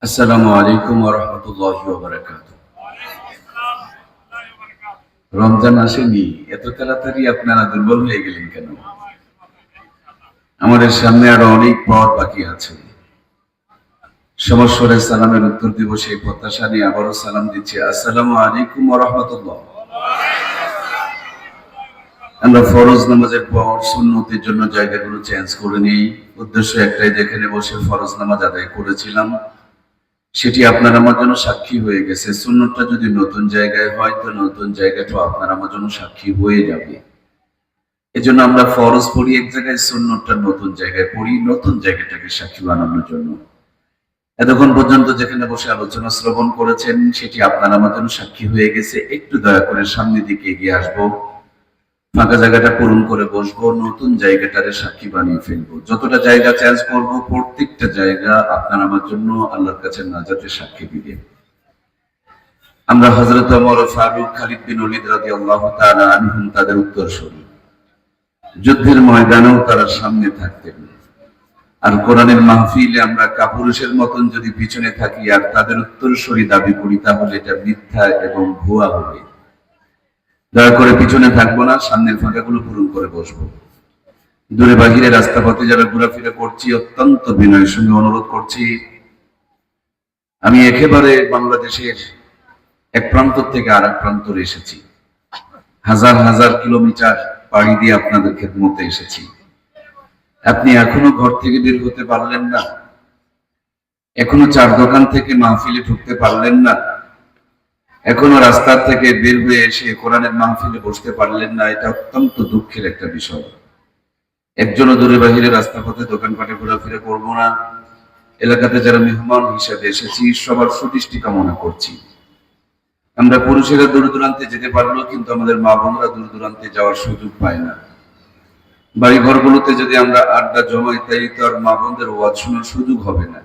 আসসালামু আলাইকুম ওয়া রাহমাতুল্লাহি ওয়া বারাকাতুহু। রমজান আসেনি, এত তাড়াতাড়ি আপনারা দুর্বল হয়ে গেলেন কেন? আমাদের সামনে আরো অনেক পথ বাকি আছে। সমস্বরে সালামের উত্তর দিব সেই প্রত্যাশা নিয়ে আবারও সালাম দিচ্ছি। আসসালামু আলাইকুম ওয়া রাহমাতুল্লাহ। আমরা ফরজ নামাজের পর সুন্নতের জন্য জায়গাগুলো চেঞ্জ করে নিই। উদ্দেশ্য একটাই, যেখানে বসে ফরজ নামাজ আদায় করেছিলাম সেটি আপনার আমার জন্য সাক্ষী হয়ে গেছে। সুন্নতটা যদি নতুন জায়গায় হয় তো নতুন জায়গাটাও আপনার আমার জন্য সাক্ষী হয়ে যাবে। এজন্য আমরা ফরজ পড়ি এক জায়গায়, সুন্নতটা নতুন জায়গায় পড়ি, নতুন জায়গাটাকে সাক্ষী বানানোর জন্য। এতক্ষণ পর্যন্ত যেখানে বসে আলোচনা শ্রবণ করেছেন সেটি আপনার আমার জন্য সাক্ষী হয়ে গেছে। একটু দয়া করে সামনের দিকে এগিয়ে আসবো, ফাঁকা জায়গাটা পূরণ করে বসবো, নতুন জায়গাটারে সাক্ষী বানিয়ে ফেলবো। যতটা জায়গা চেঞ্জ করবো, প্রত্যেকটা জায়গা আপনার আমার জন্য আল্লাহর কাছে নাজাতের সাক্ষী দিবে। আমরা হযরত ওমর ফারুক, খালিদ বিন ওলীদ রাদিয়াল্লাহু তাআলা আনহুম তাদের উত্তরসূরি। যুদ্ধের ময়দানেও তারা সামনে থাকতেন। আর কোরআনের মাহফিলে আমরা কাপুরুষের মতন যদি পিছনে থাকি আর তাদের উত্তরসূরি দাবি করি, তাহলে এটা মিথ্যা এবং ভুয়া হবে। দয়া করে পিছনে থাকবো না, সামনের ফাঁকাগুলো পূরণ করে বসবো। দূরে বাহিরে রাস্তা পথে যারা ঘোরাফেরা করছি, অত্যন্ত বিনয়ের সঙ্গে অনুরোধ করছি, আমি একেবারে বাংলাদেশের এক প্রান্ত থেকে আর এক প্রান্তরে এসেছি। হাজার হাজার কিলোমিটার পাড়ি দিয়ে আপনাদের খেদমতে এসেছি। আপনি এখনো ঘর থেকে বের হতে পারলেন না, এখনো চার দোকান থেকে মাহফিলে ঢুকতে পারলেন না, এখনো রাস্তার থেকে বের হয়ে এসে কোরআনের মাহফিলে বসতে পারলেন না। এটা অত্যন্ত দুঃখের একটা বিষয়। একজনও দূরে বাহিরে রাস্তা পথে দোকানপাটে ঘোরাফেরা করবো না। এলাকাতে যারা মেহমান হিসেবে এসেছি, সবার সুদৃষ্টি কামনা করছি। আমরা পুরুষেরা দূর দূরান্তে যেতে পারলেও কিন্তু আমাদের মা বোনরা দূর দূরান্তে যাওয়ার সুযোগ পায় না। বাড়ি ঘরগুলোতে যদি আমরা আড্ডা জমাই, তাই তো আর মা বোনদের ওয়াজ শোনার সুযোগ হবে না।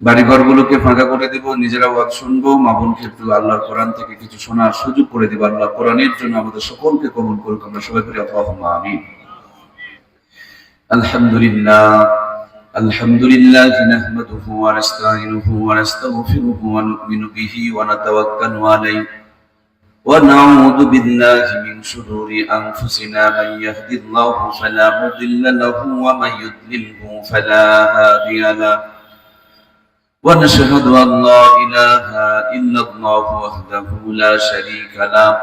বাড়ি ঘরগুলোকে ফাঁকা করে দেব, নিজেরা ওয়াজ শুনবো, মা বোনকে একটু আল্লাহর কোরআন থেকে কিছু শোনার সুযোগ করে দেব। আল্লাহ কোরআনের জন্য আমাদের সকলকে কবুল করুক। আমরা সবাই করি আল্লাহুম্মা আমিন। আলহামদুলিল্লাহ আলহামদুলিল্লাহ নাহমাদুহু ওয়া নাস্তাঈনুহু ওয়া নাস্তাগফিরুহু ওয়া নু'মিনু বিহি ওয়া নাতাওয়াক্কালু আলাইহি ওয়া নাউযু বিল্লাহি মিন শুরুরি আনফুসিনা মান ইয়াহদিল্লাহু ফালা মুদিল্লা লাহু ওয়া মান ইউদ্লিলহু ফালা হাদিয়া লাহু ওয়া নাশহাদু আন লা ইলাহা ইল্লাল্লাহু ওয়াহদাহু লা শারীকা লাহু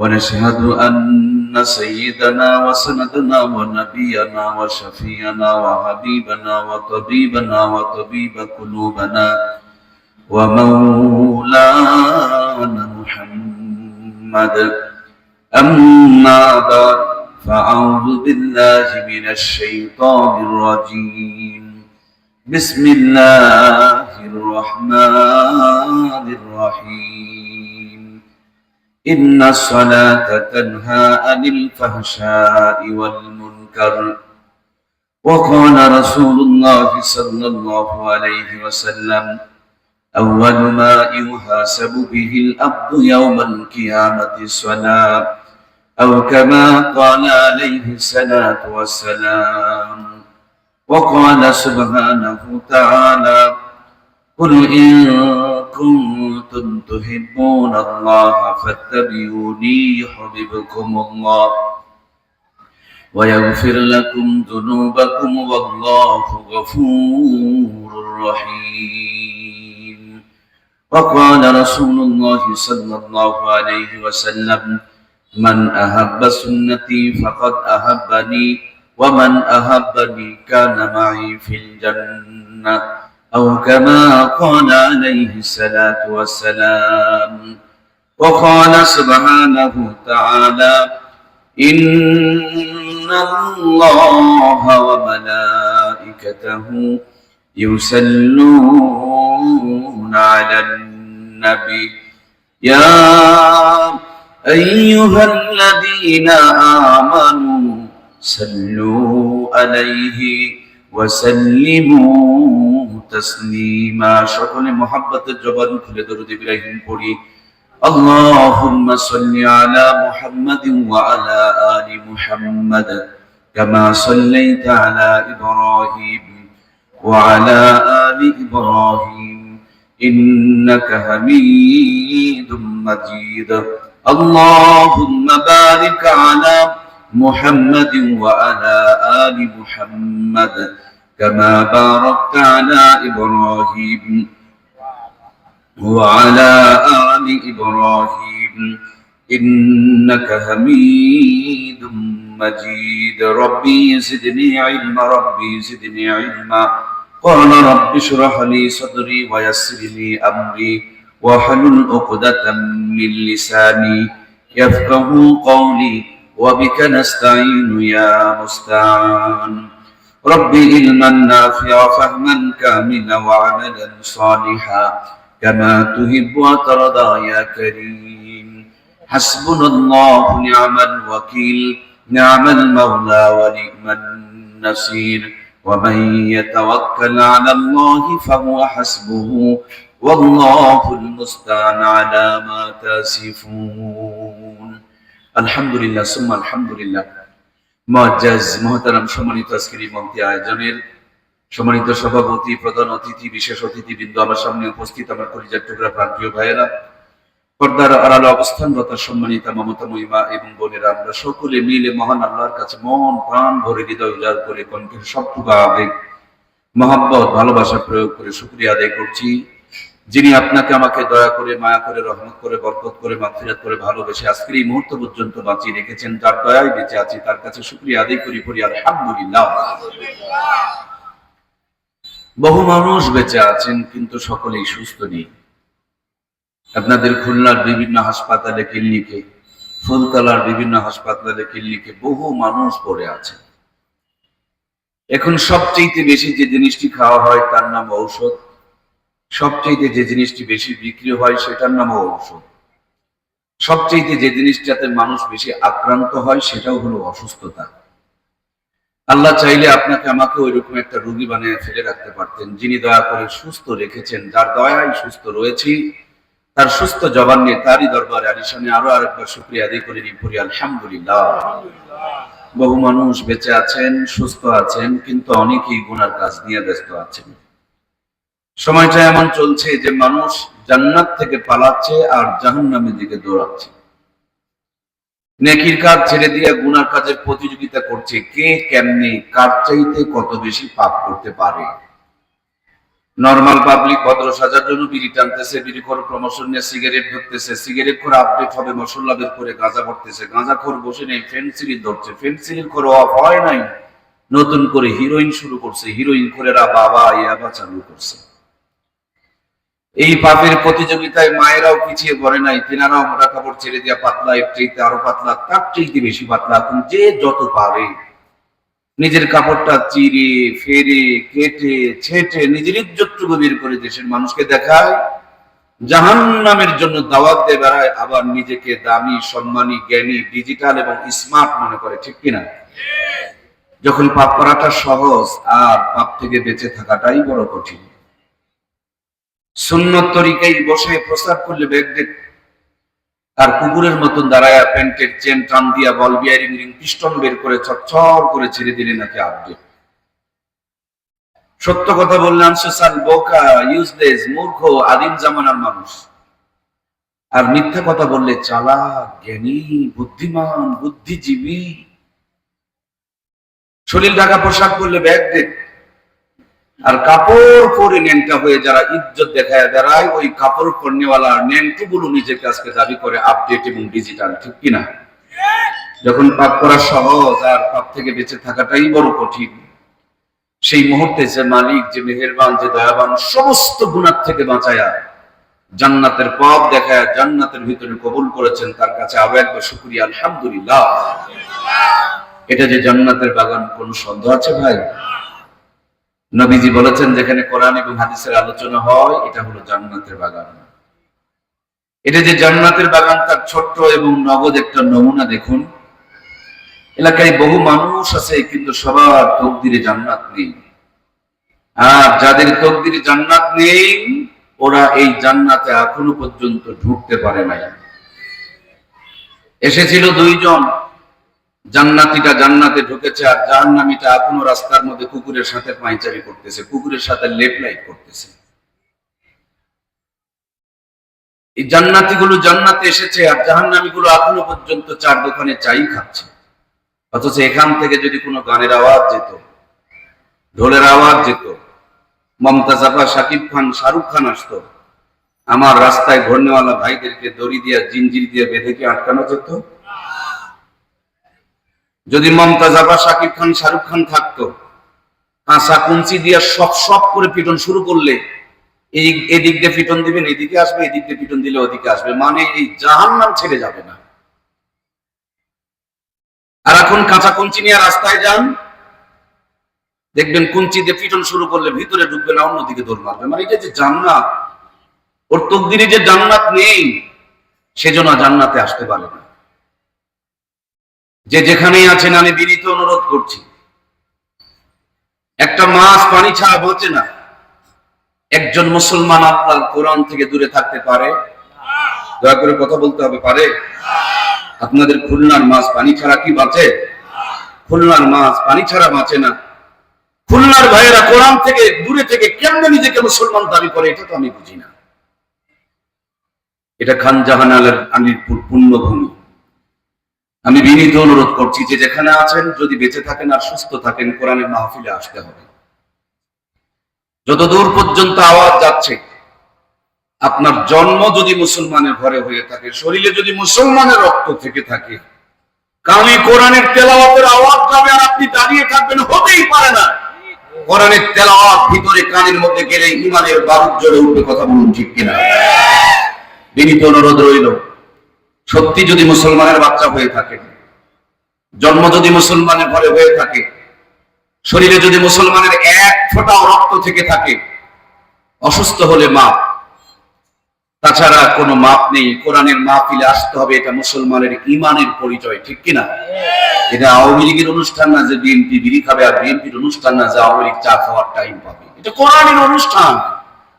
ونشهد أن سيدنا وسندنا ونبينا وشفيعنا وحبيبنا وطبيبنا وطبيب قلوبنا ومولانا محمد. أما بعد فأعوذ بالله من الشيطان الرجيم. بسم الله الرحمن الرحيم. إن الصلاة تنهى عن الفحشاء والمنكر. وقال رسول الله صلى الله عليه وسلم: أول ما يحاسب به العبد يوم القيامة الصلاة، أو كما قال عليه الصلاة والسلام. وقال سبحانه وتعالى: قل إن كنتم تحبون الله فاتبعوني يحببكم الله ويغفر لكم ذنوبكم والله غفور رحيم. وقال رسول الله صلى الله عليه وسلم: من أحب سنتي فقد أحبني ومن أحبني كان معي في الجنة، أو كما قال عليه الصلاة والسلام. وقال سبحانه وتعالى: إن الله وملائكته يصلون على النبي يا أيها الذين آمنوا صلوا عليه وسلموا تسليما. সকলে মুহাব্বতের জবান খুলে দরুদ ইব্রাহিম পড়ি। اللهم صل على محمد وعلى آل محمد كما صليت على إبراهيم وعلى آل إبراهيم إنك حميد مجيد اللهم بارك على محمد وعلى آل محمد كما باركت على إبراهيم وعلى آل إبراهيم إنك حميد مجيد ربي زدني علما ربي زدني علما قال رب اشرح لي صدري ويسر لي أمري واحلل عقدة من لساني يفقهوا قولي وبك نستعين يا مستعان رب علما نافعا فهما كاملا وعملا صالحا كما تحب وترضى يا كريم حسبنا الله نعم الوكيل نعم المولى ونعم النصير ومن يتوكل على الله فهو حسبه والله المستعان على ما تصفون الحمد لله ثم الحمد لله মুআজ্জাজ মুহতারাম সম্মানিত আজকের এই মহতি আয়োজনের সম্মানিত সভাপতি প্রধান অতিথি বিশেষ অতিথিবৃন্দ আমার সামনে উপস্থিত আমার কলিজার টুকরা প্রান্তীয় ভাইয়েরা পর্দার আড়ালে অবস্থানরত সম্মানিত মমতাময়ী মা এবং বোনেরা আমরা সকলে মিলে মহান আল্লাহর কাছে মন প্রাণ ভরে হৃদয় উজাড় করে কণ্ঠের সবটুকু আবেগ মহব্বত ভালোবাসা প্রয়োগ করে শুকরিয়া আদায় করছি যিনি আপনাকে আমাকে দয়া করে মায়া করে রহমত করে বরকত করে মাগফিরাত করে ভালোবেসে আজকের এই মুহূর্ত পর্যন্ত বাঁচিয়ে রেখেছেন যার দয়ায় বেঁচে আছি তার কাছে শুকরিয়া আদায় করি পড়ি আলহামদুলিল্লাহ বহু মানুষ বেঁচে আছেন কিন্তু সকলেই সুস্থ নেই আপনাদের খুলনার বিভিন্ন হাসপাতালে ক্লিনিকে ফুলতলার বিভিন্ন হাসপাতালে ক্লিনিকে বহু মানুষ পড়ে আছে এখন সবচেয়ে বেশি যে জিনিসটি খাওয়া হয় তার নাম ঔষধ সবচেয়ে যে জিনিসটি বেশি বিক্রি হয় সেটার নাম ঔষধ সবচেয়ে যে জিনিসটাতে মানুষ বেশি আক্রান্ত হয় সেটাও হলো অসুস্থতা আল্লাহ চাইলে আপনাকে আমাকে ওইরকম একটা রোগী বানিয়ে ফেলে রাখতে পারতেন যিনি দয়া করে সুস্থ রেখেছেন যার দয়ায় সুস্থ রয়েছি তার সুস্থ জবান নিয়ে তারই দরবারে আলিশানে আরো আরেকবার শুকরিয়া আদায় করে নিই পড়ি আলহামদুলিল্লাহ বহু মানুষ বেঁচে আছেন সুস্থ আছেন কিন্তু অনেকেই গুনার কাজ নিয়ে ব্যস্ত আছেন সময়টা এমন চলছে যে মানুষ জান্নাত থেকে পালাচ্ছে আর জাহান্নামের দিকে দৌড়াচ্ছে নেকির কাজ ছেড়ে দিয়ে গুনার কাজের প্রতিযোগিতা করছে কে কেমনে কার চাইতে কত বেশি পাপ করতে পারে নরমাল পাবলিক ভদ্র সাজার জন্য বিড়ি টানতেছে বিড়ি করে প্রমোশন নিয়ে সিগারেট ধরতেছে সিগারেট করে আপডেট হবে মশলা বের করে গাঁজা ভরতেছে গাঁজা খোর বসে নেই ফেন্সিডিল ধরছে ফেন্সিডিল করে অফ হয় নাই নতুন করে হিরোইন শুরু করছে হিরোইন করেরা বাবা ইয়াবা চালু করছে এই পাপের প্রতিযোগিতায় মায়েরাও পিছিয়ে পড়ে নাই তেনারাও মোটা কাপড় ছেড়ে দিয়া পাতলা এর চাইতে আরো পাতলা তার চাইতে বেশি পাতলা এখন যে যত পারে নিজের কাপড়টা চিরে ফেরে কেটে ছেটে নিজের ইজ্জতটুকু বের করে দেশের মানুষকে দেখায় জাহান্নামের জন্য দাওয়াত দিয়ে বেড়ায় আবার নিজেকে দামি সম্মানী জ্ঞানী ডিজিটাল এবং স্মার্ট মনে করে ঠিক কিনা যখন পাপ করাটা সহজ আর পাপ থেকে বেঁচে থাকাটাই বড় কঠিন সুন্নত তরিকায় বসে প্রস্তাব করলে ব্যাগডেট আর কুকুরের মতন দাঁড়ায় প্যান্টের চেন টান দিয়া বল বিয়ারিং রিং পিস্টন বের করে চরচর করে ছেড়ে দিলে নাকি আপডেট সত্য কথা বললাম সোশ্যাল বোকা ইউজলেস মূর্খ আদিম জামানার মানুষ আর মিথ্যা কথা বললে চালাক জ্ঞানী বুদ্ধিমান বুদ্ধিজীবী শরীর ঢাকা পোশাক পরলে ব্যাগডেট আর কাপড় পরে নেনটা হয়ে যারা ইজ্জত দেখায় দাঁড়ায় ওই কাপড় পরনেওয়ালা নেনটুগুলো নিজেকে আজকে দাবি করে আপডেট এবং ডিজিটাল ঠিক কিনা যখন পাপ করা সহজ আর পাপ থেকে বেঁচে থাকাটাই বড় কঠিন সেই মুহূর্তে যে মালিক যে মেহেরবান যে দয়াবান সমস্ত গুনাহ থেকে বাঁচায়া জান্নাতের পথ দেখায় জান্নাতের ভিতরে কবুল করেছেন তার কাছে আরো একবার শুকরিয়া আলহামদুলিল্লাহ এটা যে জান্নাতের বাগান কোন সন্দেহ আছে ভাই নবীজি বলেছেন যেখানে কোরআন এবং হাদিসের আলোচনা হয় এটা হলো জান্নাতের বাগান এটা যে জান্নাতের বাগান তার ছোট্ট এবং নগদ একটা নমুনা দেখুন এলাকায় বহু মানুষ আছে কিন্তু সবার তকদিরে জান্নাত নেই আর যাদের তকদিরে জান্নাত নেই ওরা এই জান্নাতে এখনো পর্যন্ত ঢুকতে পারে নাই এসেছিল দুইজন জান্নাতীটা জান্নাতে ঢুকেছে আর জাহান্নামীটা এখনো রাস্তার মধ্যে কুকুরের সাথে পায়চারি করতেছে, কুকুরের সাথে লেপ লাইট করতেছে। এই জান্নাতীগুলো জান্নাতে এসেছে আর জাহান্নামীগুলো এখনো পর্যন্ত চার দোকানে চাই খাচ্ছে। অথচ এখান থেকে যদি কোনো গানের আওয়াজ যেত, ঢোলের আওয়াজ যেত, মমতাজ আপা, শাকিব খান, শাহরুখ খান আসতো, আমার রাস্তায় ঘূর্ণিওয়ালা ভাইদেরকে দড়ি দিয়ে জিঞ্জির দিয়ে বেঁধে কি আটকানো যেত? যদি মমতাজ আপা, শাকিব খান, শাহরুখ খান থাকতো, কাঁচা কুঞ্চি দিয়ে সব সব করে পিটন শুরু করলে এদিক দিয়ে পিটন দিবেন, এদিকে আসবে, এদিক দিয়ে পিটন দিলে ওদিকে আসবে, মানে এই জাহান্নাম ছেড়ে যাবে না। আর এখন কাঁচা কুঞ্চি নিয়ে রাস্তায় যান, দেখবেন কুঞ্চি দিয়ে পিটন শুরু করলে ভিতরে ঢুকবে না, অন্যদিকে দৌড় মারবে। মানে এটা যে জান্নাত, ওর তকদিরে যে জান্নাত নেই, সেজন্য জান্নাতে আসতে পারে না। যে যেখানেই আছেন আমি বিনীত অনুরোধ করছি, একটা মাছ পানি ছাড়া বাঁচে না। একজন মুসলমান আল্লাহর কোরআন থেকে দূরে থাকতে পারে? দয়া করে কথা বলতে হবে, পারে? আপনাদের খুলনার মাছ পানি ছাড়া কি বাঁচে? খুলনার মাছ পানি ছাড়া বাঁচে না। খুলনার ভাইয়েরা কোরআন থেকে দূরে থেকে কেমনে নিজেকে মুসলমান দাবি করে, এটা তো আমি বুঝি না। এটা খান জাহান আলীর পুণ্যভূমি। আমি বিনীত অনুরোধ করছি যে যেখানে আছেন, যদি বেঁচে থাকেন আর সুস্থ থাকেন, কোরআনের মাহফিলে আসতে হবে। যতদূর পর্যন্ত আওয়াজ যাচ্ছে, আপনার জন্ম যদি মুসলমানের ঘরে হয়ে থাকে, শরীরে যদি মুসলমানের রক্ত থেকে থাকে, কানে কোরআনের তেলাওয়াতের আওয়াজ যাবে আর আপনি দাঁড়িয়ে থাকবেন, হতেই পারে না। কোরআনের তেলাওয়াত ভিতরে কানের মধ্যে গেলে ঈমানের বারুদ জ্বলে উঠবে। কথা বলুন ঠিক কিনা? বিনীত অনুরোধ রইল, সত্যি যদি মুসলমানের বাচ্চা হয়ে থাকে, জন্ম যদি মুসলমানের ঘরে হয়ে থাকে, শরীরে যদি মুসলমানের এক ফোঁটাও রক্ত থেকে থাকে, অসুস্থ হলে মাপ, তাছাড়া কোনো মাপ নেই। কোরআনের মাহফিলে আসতে হবে, এটা মুসলমানের ঈমানের পরিচয়, ঠিক কিনা? এটা আওয়ামী লীগের অনুষ্ঠান না যে বিএনপি বিড়ি খাবে, আর বিএনপির অনুষ্ঠান না যে আওয়ামী লীগ চা খাওয়ার টাইম পাবে। এটা কোরআনের অনুষ্ঠান।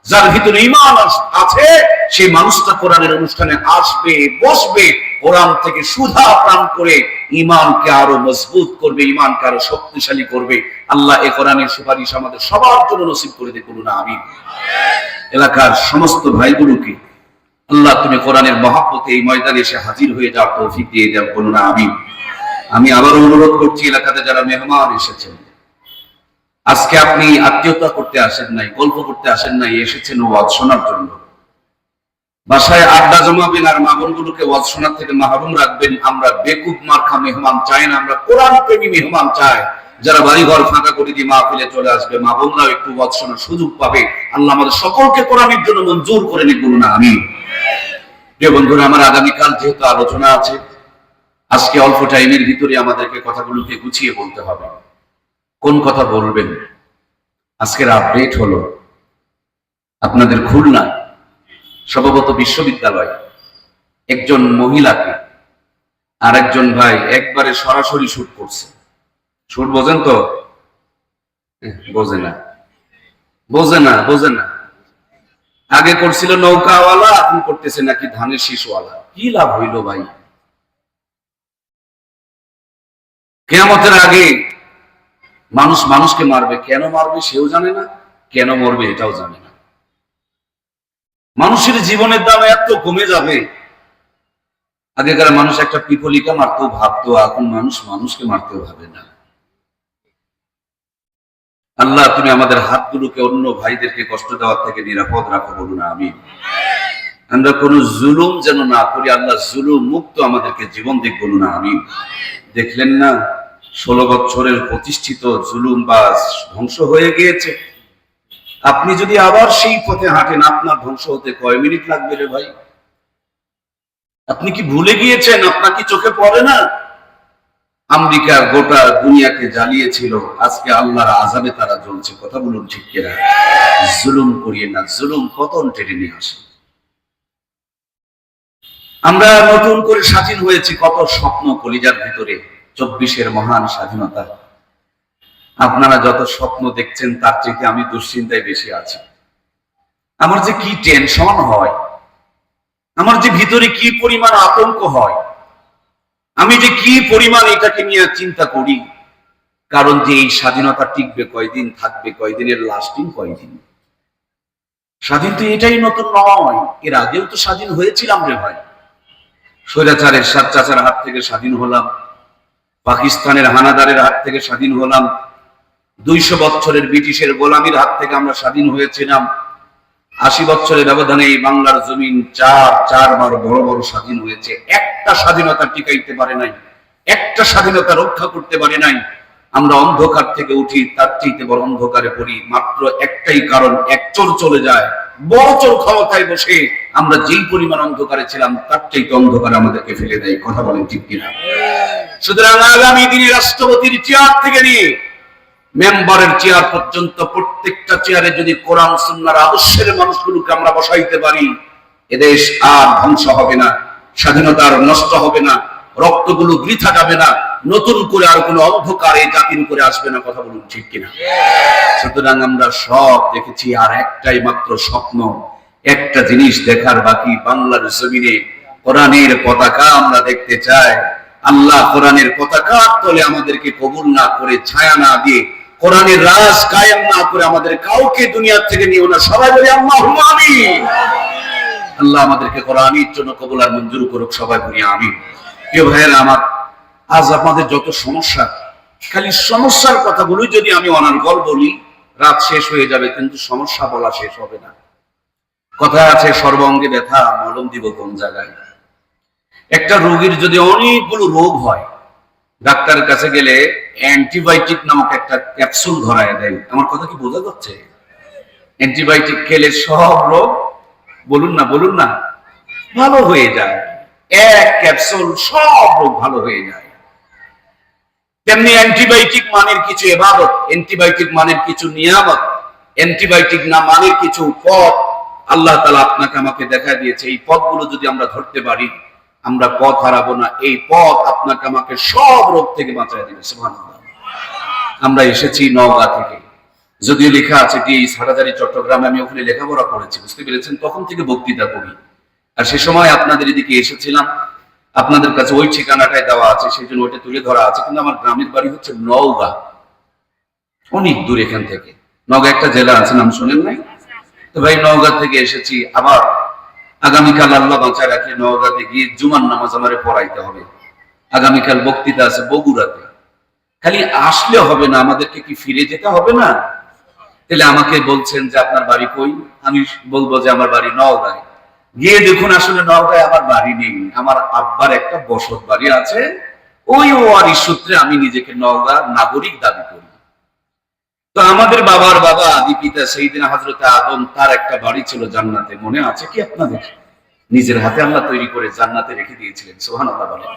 যার ভিতরে ঈমান আছে, সেই মানুষটা কোরআনের অনুষ্ঠানে আসবে, বসবে, কোরআন থেকে সুধা পান করে ঈমানকে আরো মজবুত করবে, ঈমানকে আরো শক্তিশালী করবে। আল্লাহ এই কোরআনের সুপারিশ আমাদের সবার জন্য নসিব করে দে, বলুন আমিন। এলাকার সমস্ত ভাইগুলোকে আল্লাহ তুমি কোরআনের মহব্বতে এই ময়দানে এসে হাজির হয়ে যাওয়ার তৌফিক দিয়ে দাও, বলুন আমিন। আমি আবারও অনুরোধ করছি, এলাকাতে যারা মেহমান এসেছেন, আজকে আপনি আত্মীয়তা করতে আসেন নাই, গল্প করতে আসেন নাই, এসেছেন ওয়াজ শোনার জন্য। বাসায় আড্ডা জমাবেন আর মা বোনগুলোকে ওয়াজ শোনার থেকে মাহরুম রাখবেন। আমরা বেকুব মার্কা মেহমান চাই না, আমরা কোরআন প্রেমী মেহমান চাই, যারা বাড়ি ঘর ফাঁকা করে দিয়ে মাহফিলে চলে আসবে। মা বোনরাও একটু ওয়াজ শোনার সুযোগ পাবে। আল্লাহ আমাদের সকলকে কোরআনের জন্য মঞ্জুর করে নিন, বলুন আমিন। প্রিয় বন্ধুরা, আমার আগামীকাল যেহেতু আলোচনা আছে, আজকে অল্প টাইমের ভিতরে আমাদেরকে কথাগুলোকে গুছিয়ে বলতে হবে। কোন কথা বলবেন? আজকের আপডেট হলো, আপনাদের খুলনা সর্বগত বিশ্ববিদ্যালয় একজন মহিলাকে আর একজন ভাই একবারে সরাসরি শুট করছে। শুট বোঝেন তো? বোঝে না, বোঝে না, বোঝে না। আগে করছিল নৌকাওয়ালা, এখন করতেছে নাকি ধানের শীষওয়ালা। কি লাভ হইল ভাই? কিয়ামতের আগে মানুষ মানুষকে মারবে, কেন মারবে সেও জানে না, কেন মরবে এটাও জানে না। মানুষের জীবনের দাম এত কমে যাবে। আগেকার মানুষ একটা পিপলিকা মারতেও ভাবতো, এখন মানুষ মানুষকে মারতেও ভাবে না। আল্লাহ তুমি আমাদের হাতগুলোকে অন্য ভাইদেরকে কষ্ট দেওয়ার থেকে নিরাপদ রাখো, বলুন আমিন। আমরা কোন জুলুম যেন না করি, আল্লাহ জুলুম মুক্ত আমাদেরকে জীবন দিক, বলুন আমিন। দেখলেন না, 16 বছরের প্রতিষ্ঠিত জুলুম বাস ধ্বংস হয়ে গিয়েছে। আপনি যদি আবার সেই পথে হাঁটেন, আপনার ধ্বংস হতে কয় মিনিট লাগবে রে ভাই? আপনি কি ভুলে গিয়েছেন? আপনার কি চোখে পড়ে না? আমেরিকা গোটা দুনিয়াকে জ্বালিয়েছিল, আজকে আল্লাহর আযাবে তারা জ্বলছে। কথা বলুন ঠিক কিনা? জুলুম করিয়ে না, জুলুম পতন টেনে নিয়ে আসে। আমরা নতুন করে স্বাধীন হয়েছি, কত স্বপ্ন কলিজার ভিতরে, 24-এর মহান স্বাধীনতা। আপনারা যত স্বপ্ন দেখছেন তার চেয়ে আমি দুশ্চিন্তায় বেশি আছি। আমার যে কি টেনশন হয়, আমার যে ভিতরে কি পরিমাণ আতঙ্ক হয়। আমি যে কি পরিমাণ এটাকে নিয়ে চিন্তা করি, কারণ যে এই স্বাধীনতা টিকবে কয়দিন, থাকবে কয়দিনের, লাস্টিং কয়দিন। স্বাধীন তো এটাই নতুন নয়, এর আগেও তো স্বাধীন হয়েছিলাম রে ভাই। স্বৈরাচারের চাচার হাত থেকে স্বাধীন হলাম, পাকিস্তানের হানাদারের হাত থেকে স্বাধীন হলাম, 200 বছরের ব্রিটিশের গোলামির হাত থেকে আমরা স্বাধীন হয়েছিলাম। 80 বছরের ব্যবধানে এই বাংলার জমিন চারবার বড় বড় স্বাধীন হয়েছে। একটা স্বাধীনতা টিকাইতে পারে নাই, একটা স্বাধীনতা রক্ষা করতে পারে নাই। আমরা অন্ধকার থেকে উঠি, তার চাইতে বড় অন্ধকারে পড়ি। মাত্র একটাই কারণ, এক চোর চলে যায়, বড় চোর ক্ষমতায় বসে আমরা যেই পরিমাণ অন্ধকারে ছিলাম তার চাইতে অন্ধকারে আমাদেরকে ফেলে দেয়। কথা বলেন ঠিক কিনা? সুতরাং আগামী দিনে রাষ্ট্রপতির চেয়ার থেকে নিয়ে মেম্বারের চেয়ার পর্যন্ত প্রত্যেকটা চেয়ারে যদি কোরআন সুন্নাহর আদর্শের মানুষগুলোকে আমরা বসাইতে পারি, এদেশ আর ধ্বংস হবে না, স্বাধীনতা আর নষ্ট হবে না, রক্তগুলো বৃথা যাবে না, নতুন করে আর কোনো অন্ধকার এই জাতির উপরে আসবে না। কথা বলুন ঠিক কিনা? সুতরাং আমরা সব দেখেছি, আর একটাই মাত্র স্বপ্ন, একটা জিনিস দেখার বাকি, বাংলার জমিনে কোরআনের পতাকা আমরা দেখতে চাই। আল্লাহ কোরআনের পতাকার তলে আমাদেরকে কবুল না করে, ছায়া না দিয়ে, কোরআনের রাজ কায়েম না করে আমাদের কাউকে দুনিয়া থেকে নিও না। সবাই বলি আল্লাহুম্মা আমিন। আল্লাহ আমাদেরকে কোরআনের জন্য কবুল আর মঞ্জুর করুক। সবাই বলি আমিন। প্রিয় ভাইয়েরা আমার, আজ আপনাদের যত সমস্যা, খালি সমস্যার কথাগুলো যদি আমি অনার্গল বলি, রাত শেষ হয়ে যাবে, কিন্তু সমস্যা বলা শেষ হবে না। কথা আছে, সর্বাঙ্গে ব্যথা মলম দিব কোন জায়গায়। একটা রোগীর যদি অনেকগুলো রোগ হয়, ডাক্তারের কাছে গেলে অ্যান্টিবায়োটিক নামক একটা ক্যাপসুল ধরায় দেয়। আমার কথা কি বোঝা যাচ্ছে? অ্যান্টিবায়োটিক খেলে সব রোগ, বলুন না ভালো হয়ে যায়। এক ক্যাপসুল সব রোগ ভালো হয়ে যায়। তেমনি অ্যান্টিবায়োটিক মানের কিছু ইবাদত, অ্যান্টিবায়োটিক মানের কিছু নিয়ামত, অ্যান্টিবায়োটিক না মানের কিছু পথ আল্লাহ তাআলা আপনাকে আমাকে দেখা দিয়েছে। এই পথগুলো যদি আমরা ধরতে পারি, আমরা পথ হারাবো না। এই পথ আপনাকে আমাকে সব রোগ থেকে বাঁচায় দেবে। সুবহানাল্লাহ। আমরা এসেছি নওগাঁ থেকে, যদিও লেখা আছে কি সারাজারি চট্টগ্রামে, আমি ওখানে লেখাপড়া করেছি, বুঝতে পেরেছেন? তখন থেকে বক্তৃতা করি। আর সে সময় আপনাদের এদিকে এসেছিলাম, আপনাদের কাছে ওই ঠিকানাটাই দেওয়া আছে, সেই জন্য ওইটা তুলে ধরা আছে। কিন্তু আমার গ্রামের বাড়ি হচ্ছে নওগাঁ, অনেক দূর এখান থেকে। নওগাঁ একটা জেলা আছে, নাম শোনেন নাই? তো ভাই নওগাঁ থেকে এসেছি। আবার আগামীকাল আল্লাহ বাঁচায় রাখলে নওগাঁতে গিয়ে জুমার নামাজ আমারে পড়াইতে হবে। আগামীকাল বক্তৃতা আছে বগুড়াতে। খালি আসলে হবে না, আমাদেরকে কি ফিরে যেতে হবে না? তাহলে আমাকে বলছেন যে আপনার বাড়ি কই, আমি বলবো যে আমার বাড়ি নওগাঁয়। গিয়ে দেখুন আসলে নওগাঁয় আমার বাড়ি নেই, আমার আব্বার একটা বসত বাড়ি আছে, ওই ওয়ারিশ সূত্রে আমি নিজেকে নওগাঁর নাগরিক দাবি করি। তো আমাদের বাবার বাবা আদি পিতা সাইয়েদনা হযরত আদম, তার একটা বাড়ি ছিল জান্নাতে, মনে আছে কি আপনাদের? নিজের হাতে আল্লাহ তৈরি করে জান্নাতে রেখে দিয়েছিলেন। সুবহানাল্লাহ বলেন।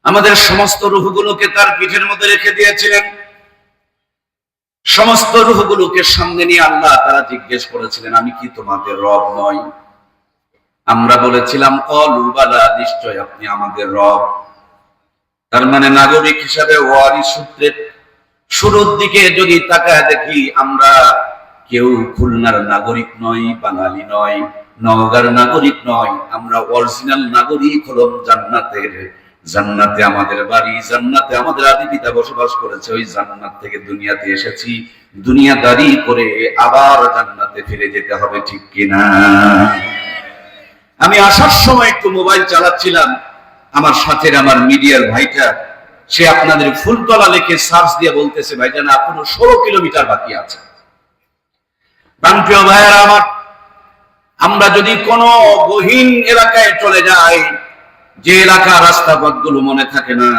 আমাদের সমস্ত রূহগুলোকে তার পিঠের মধ্যে রেখে দিয়েছিলেন। সমস্ত রূহগুলোকে সামনে নিয়ে আল্লাহ তারা জিজ্ঞেস করেছিলেন, আমি কি তোমাদের রব নই? আমরা বলেছিলাম ক্বালু বালা, নিশ্চয় আপনি আমাদের রব। তার মানে নাগরিক হিসাবে ওয়ারিশ সূত্রে শুরুর দিকে যদি তাকায় দেখি, আমরা কেউ খুলনার নাগরিক নই, বাঙালি নয়, নওগাঁর নাগরিক নয়, আমরা অরিজিনাল নাগরিক হলাম জান্নাতের। জান্নাতে আমাদের বাড়ি, জান্নাতে আমাদের আদি পিতা বসবাস করেছে, ওই জান্নাত থেকে দুনিয়াতে এসেছি, দুনিয়াদারি করে আবার জান্নাতে ফিরে যেতে হবে, ঠিক কিনা? আমি আসার সময় একটু মোবাইল চালাচ্ছিলাম, আমার সাথে আমার মিডিয়ার ভাইটা, সে আপনাদের ফুলতলা লিখে সার্চ দিয়ে বলতেছে, ভাইজান এখনো 16 কিলোমিটার বাকি আছে। প্রাণপ্রিয় ভাইয়েরা আমার, আমরা যদি কোনো গহীন এলাকায় চলে যাই, যে এলাকা রাস্তাপথগুলো মনে থাকে না,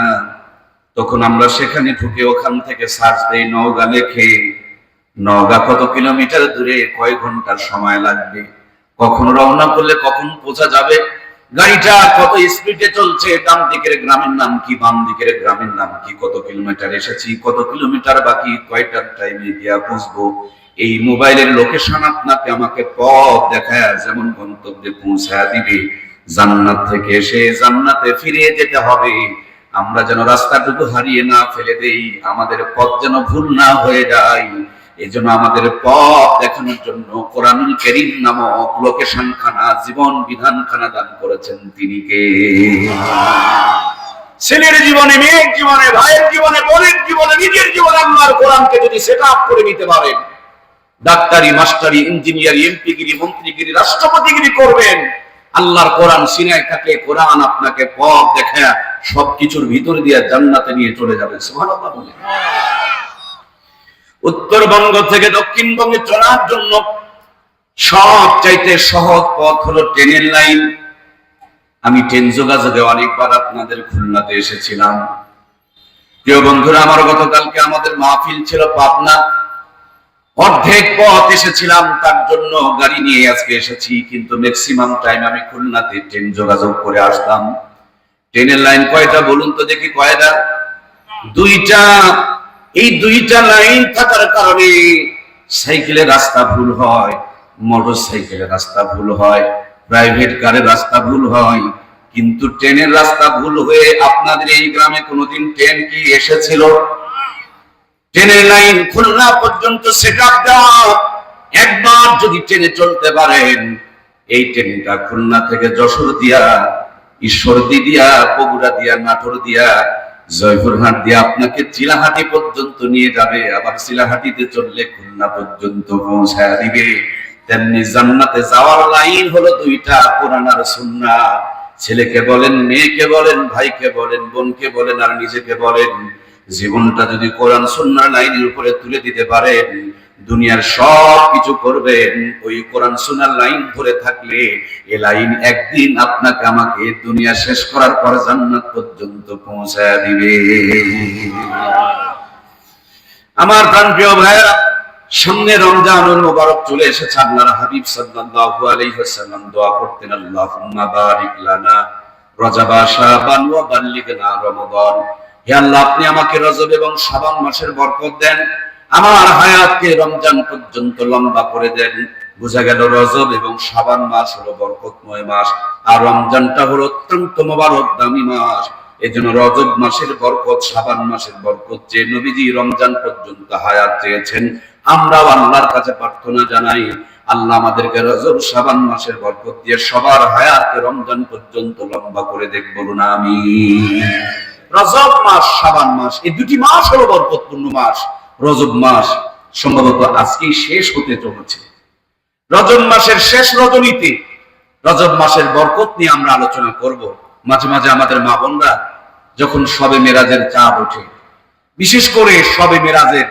তখন আমরা সেখানে ঢুকে ওখান থেকে সার্চ দেই, নওগাঁ লেখে, নওগাঁ কত কিলোমিটার দূরে, কয় ঘন্টার সময় লাগবে, কখন রওনা করলে কখন পৌঁছা যাবে, গাড়িটা কত স্পিডে চলছে, ডান দিকের গ্রামের নাম কি, বাম দিকের গ্রামের নাম কি, কত কিলোমিটার এসেছি, কত কিলোমিটার বাকি, কয়টার টাইমে গিয়া পৌঁছবো। এই মোবাইলের লোকেশন আপনাকে আমাকে পথ দেখায় যেমন গন্তব্যে পৌঁছায় দিবে। জান্নাত থেকে এসে জান্নাতে ফিরে যেতে হবে। আমরা যেন রাস্তাটুকু হারিয়ে না ফেলে দেই, আমাদের পথ যেন ভুল না হয়ে যায়। এই জন্য আমাদের পথ দেখানোর জন্য কোরআনুল কারীম নামক লোকেশন খানা, জীবন বিধান খানা দান করেছেন তিনি কে? ছেলের জীবনে, মেয়ের জীবনে, ভাইয়ের জীবনে, বোনের জীবনে, নিজের জীবনে আল্লাহর কোরআনকে যদি সেট আপ করে নিতে পারেন, ডাক্তারি, মাস্টারি, ইঞ্জিনিয়ারি, এমপিগিরি, মন্ত্রীগিরি, রাষ্ট্রপতিগিরি করবেন, আল্লাহর কোরআন সিনায় থাকলে কোরআন আপনাকে পথ দেখায় সবকিছুর ভিতর দিয়ে জান্নাতে নিয়ে চলে যাবে। সুবহানাল্লাহ বলে। উত্তরবঙ্গ থেকে দক্ষিণবঙ্গে চলার জন্য সবচাইতে সহজ পথ হলো ট্রেনের লাইন। আমি ট্রেন যোগাযোগে অনেকবার আপনাদের খুলনাতে এসেছিলাম। প্রিয় বন্ধুরা, আমার গতকালকে আমাদের মাহফিল ছিল পাবনা, অর্ধেক পথ এসেছিলাম, তার জন্য গাড়ি নিয়ে আজকে এসেছি, কিন্তু ম্যাক্সিমাম টাইম আমি খুলনাতে ট্রেন যোগাযোগ করে আসতাম। ট্রেনের লাইন কয়টা বলুন তো দেখি? কয়টা? দুইটা। এই দুইটা লাইন থাকার কারণে সাইকেলের রাস্তা ভুল হয়, মোটর সাইকেলের রাস্তা ভুল হয়, প্রাইভেট কারের রাস্তা ভুল হয়, কিন্তু ট্রেনের রাস্তা ভুল হয়ে আপনাদের এই গ্রামে কোনোদিন ট্রেন কি এসেছিল? ট্রেনের লাইন খুলনা পর্যন্ত সেট আপ দেওয়া। একবার যদি ট্রেনে চলতে পারেন, এই ট্রেনটা খুলনা থেকে যশোর দিয়া, ঈশ্বরদী দিয়া, বগুড়া দিয়া, নাটোর দিয়া, জয়পুরহাট দিয়ে আপনাকে চিলাহাটি পর্যন্ত নিয়ে যাবে, আবার চিলাহাটিতে চললে খুলনা পর্যন্ত পৌঁছায় দিবে। তেমনি জান্নাতে যাওয়ার লাইন হলো দুইটা, কোরআন আর সুন্নাহ। ছেলেকে বলেন, মেয়েকে বলেন, ভাইকে বলেন, বোনকে বলেন, আর নিজেকে বলেন, জীবনটা যদি কোরআন সুন্নাহর লাইনের উপরে তুলে দিতে পারেন, দুনিয়ার সব কিছু করবেন ওই কোরআন সুন্নাহর লাইন ধরে থাকলে, এই লাইন একদিন আপনাকে আমাকে দুনিয়া শেষ করার পর জান্নাত পর্যন্ত পৌঁছায় দিবে। আমার প্রিয় ভাইরা, সামনে রমজানুল মুবারক চলে এসেছে। আল্লাহর হাবিব সাল্লাল্লাহু আলাইহি ওয়াসাল্লাম দোয়া করতেন, আল্লাহুম্মা বারিক লানা রজবা শাবান ওয়া বাল্লিগনা রমাদান। হে আল্লাহ, আপনি আমাকে রজব এবং শাবান মাসের বরকত দেন, আমার হায়াতকে রমজান পর্যন্ত লম্বা করে দেন। বোঝা গেল রজব এবং শাবান মাস হলো বরকতময় মাস, আর রমজানটা হলো অত্যন্ত মোবারক দামি মাস। এজন্য রজব মাসের বরকত, শাবান মাসের বরকত চেয়ে নবীজি রমজান পর্যন্ত হায়াত চেয়েছেন। আমরাও আল্লাহর কাছে প্রার্থনা জানাই, আল্লাহ আমাদেরকে রজব শাবান মাসের বরকত দিয়ে সবার হায়াতকে রমজান পর্যন্ত লম্বা করে দেখ, বলুন আমিন। রজব মাস, শাবান মাস, এই দুটি মাস হলো বরকতপূর্ণ মাস। রজব মাস সম্ভবত আজকেই শেষ হতে চলেছে। রজব মাসের শেষ রজনীতে রজব মাসের বরকত নিয়ে আমরা আলোচনা করব। মাঝে মাঝে আমাদের মা বোনরা যখন শবে মেরাজের চাঁদ ওঠে, বিশেষ করে শবে মেরাজের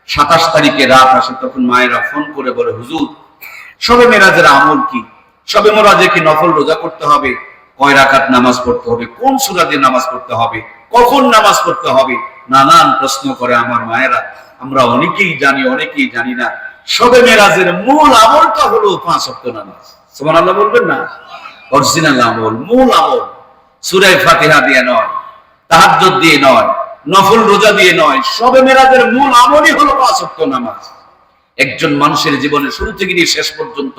27 তারিখে রাত আসে, তখন মায়েরা ফোন করে বলে, হুজুর শবে মেরাজের আমল কি? শবে মেরাজে কি নফল রোজা করতে হবে? কয় রাকাত নামাজ পড়তে হবে? কোন সূরা দিয়ে নামাজ পড়তে হবে? কখন নামাজ পড়তে হবে? নানান প্রশ্ন করে আমার মায়েরা। আমরা অনেকেই জানি, অনেকেই জানি না। শবে মেরাজের মূল আমলটা হলো 5 ওয়াক্ত নামাজ। সুবহানাল্লাহ বলবেন না? অরিজিনাল আমল, মূল আমল সূরা ফাতিহা দিয়ে নয়, তাহাজ্জুদ দিয়ে নয়, নফল রোজা দিয়ে নয়, শবে মেরাজের মূল আমলই হলো 5 ওয়াক্ত নামাজ। একজন মানুষের জীবনে শুরু থেকে নিয়ে শেষ পর্যন্ত,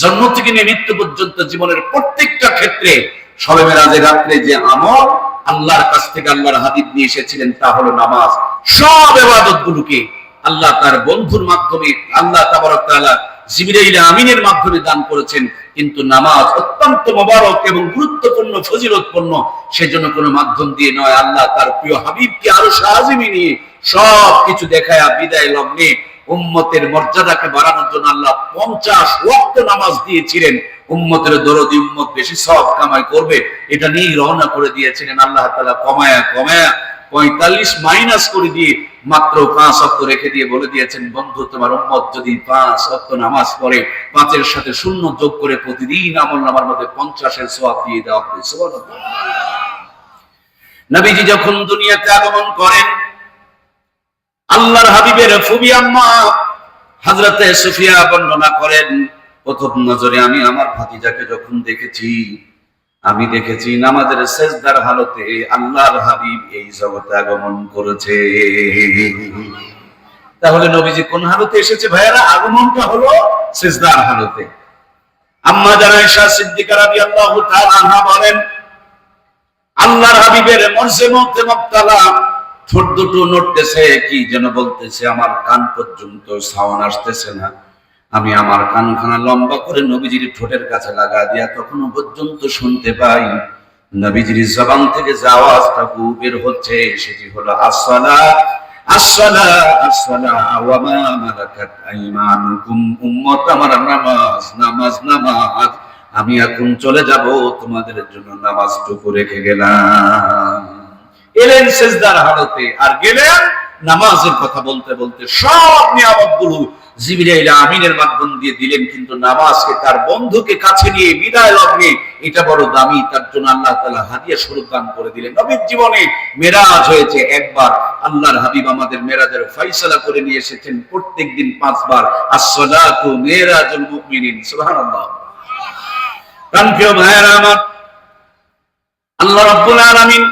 জন্ম থেকে নিয়ে মৃত্যু পর্যন্ত জীবনের প্রত্যেকটা ক্ষেত্রে শবে মেরাজের রাত্রে যে আমল আল্লাহর কাছ থেকে আল্লাহর হাবিব নিয়ে এসেছিলেন তা হলো নামাজ। সব ইবাদত গুলোকে আল্লাহ তার বন্ধুর মাধ্যমে, আল্লাহ তাবারক তাআলা জিবরাইল আমিনের মাধ্যমে দান করেছেন, কিন্তু নামাজ অত্যন্ত মোবারক এবং গুরুত্বপূর্ণ, ফজিলতপূর্ণ। সেজন্য কোনো মাধ্যম দিয়ে নয়, আল্লাহ তার প্রিয় হাবিবকে আরশ আজিমে নিয়ে সব কিছু দেখায়া বিদায় লগ্নে উম্মতের মর্যাদাকে বাড়ানোর জন্য আল্লাহ 50 ওয়াক্ত নামাজ দিয়েছিলেন। উম্মতের দরদি উম্মত বেশি সওয়াব কামাই করবে, এটা নিয়ে রওনা করে দিয়েছিলেন। আল্লাহ তাআলা কমায়া 45 মাইনাস করে দিয়ে মাত্র 5 ওয়াক্ত রেখে দিয়ে বলে দিয়েছেন, বন্ধু তোমার উম্মত যদি 5 ওয়াক্ত নামাজ পড়ে, 5-এর সাথে 0 যোগ করে প্রতিদিন আমলনামার মধ্যে 50-এর সওয়াব দিয়ে দেওয়া হবে। সুবহানাল্লাহ। নবীজি যখন দুনিয়াতে আগমন করেন, আল্লাহর হাবিবের ফুবি আম্মা হযরতে সুফিয়া বর্ণনা করেন, প্রথম নজরে আমি আমার ভাতিজাকে যখন দেখেছি, আমি দেখেছি নামাজের সেজদার হালতে আল্লাহর হাবিব এই জগতে আগমন করেছে। তাহলে নবীজি কোন হালতে এসেছে ভাইয়ারা? আগমনটা হলো সেজদার হালতে। আম্মা জান আয়েশা সিদ্দিকা রাদিয়াল্লাহু তাআলা আনহা বলেন, আল্লাহর হাবিবের মরজে মধ্যে মুবতালা ঠোঁট দুটো নড়তেছে, কি যেন বলতেছে, আমার কান পর্যন্ত সাউন্ড আসতেছে না। আমি আমার কানখানা লম্বা করে নবীজির ঠোঁটের কাছে লাগা দিয়া তখনও পর্যন্ত শুনতে পাই নবীজির জবান থেকে যে আওয়াজটা বের হচ্ছে সেটি হলো আসসালাত আসসালাত আসসালাত ওয়া মা মালাকাত আইমানুকুম। উম্মত আমার, নামাজ নামাজ নামাজ। আমি এখন চলে যাব, তোমাদের জন্য নামাজটুকু রেখে গেলাম। এলেন সেজদার হালতে, আর গেলেন নামাজের কথা বলতে বলতে। সব নিয়ামতগুলো জিবরাইল আমিনের মাধ্যম দিয়ে দিলেন, কিন্তু নামাজকে তার বন্ধুকে কাছে নিয়ে বিদায় লগ্নে এটা বড় দামি, তার জন্য আল্লাহ তাআলা হাদিয়া স্বরূপ দান করে দিলেন। নবীর জীবনে মেরাজ হয়েছে একবার। আল্লাহর হাবিব আমাদের মেরাজের ফয়সালা করে নিয়ে এসেছেন প্রত্যেকদিন 5 বার। আস-সালাতু মিরাজুল মুমিনিন। সুবহানাল্লাহ। প্রিয় ভাইরা আমার, আল্লাহ রাব্বুল আলামিন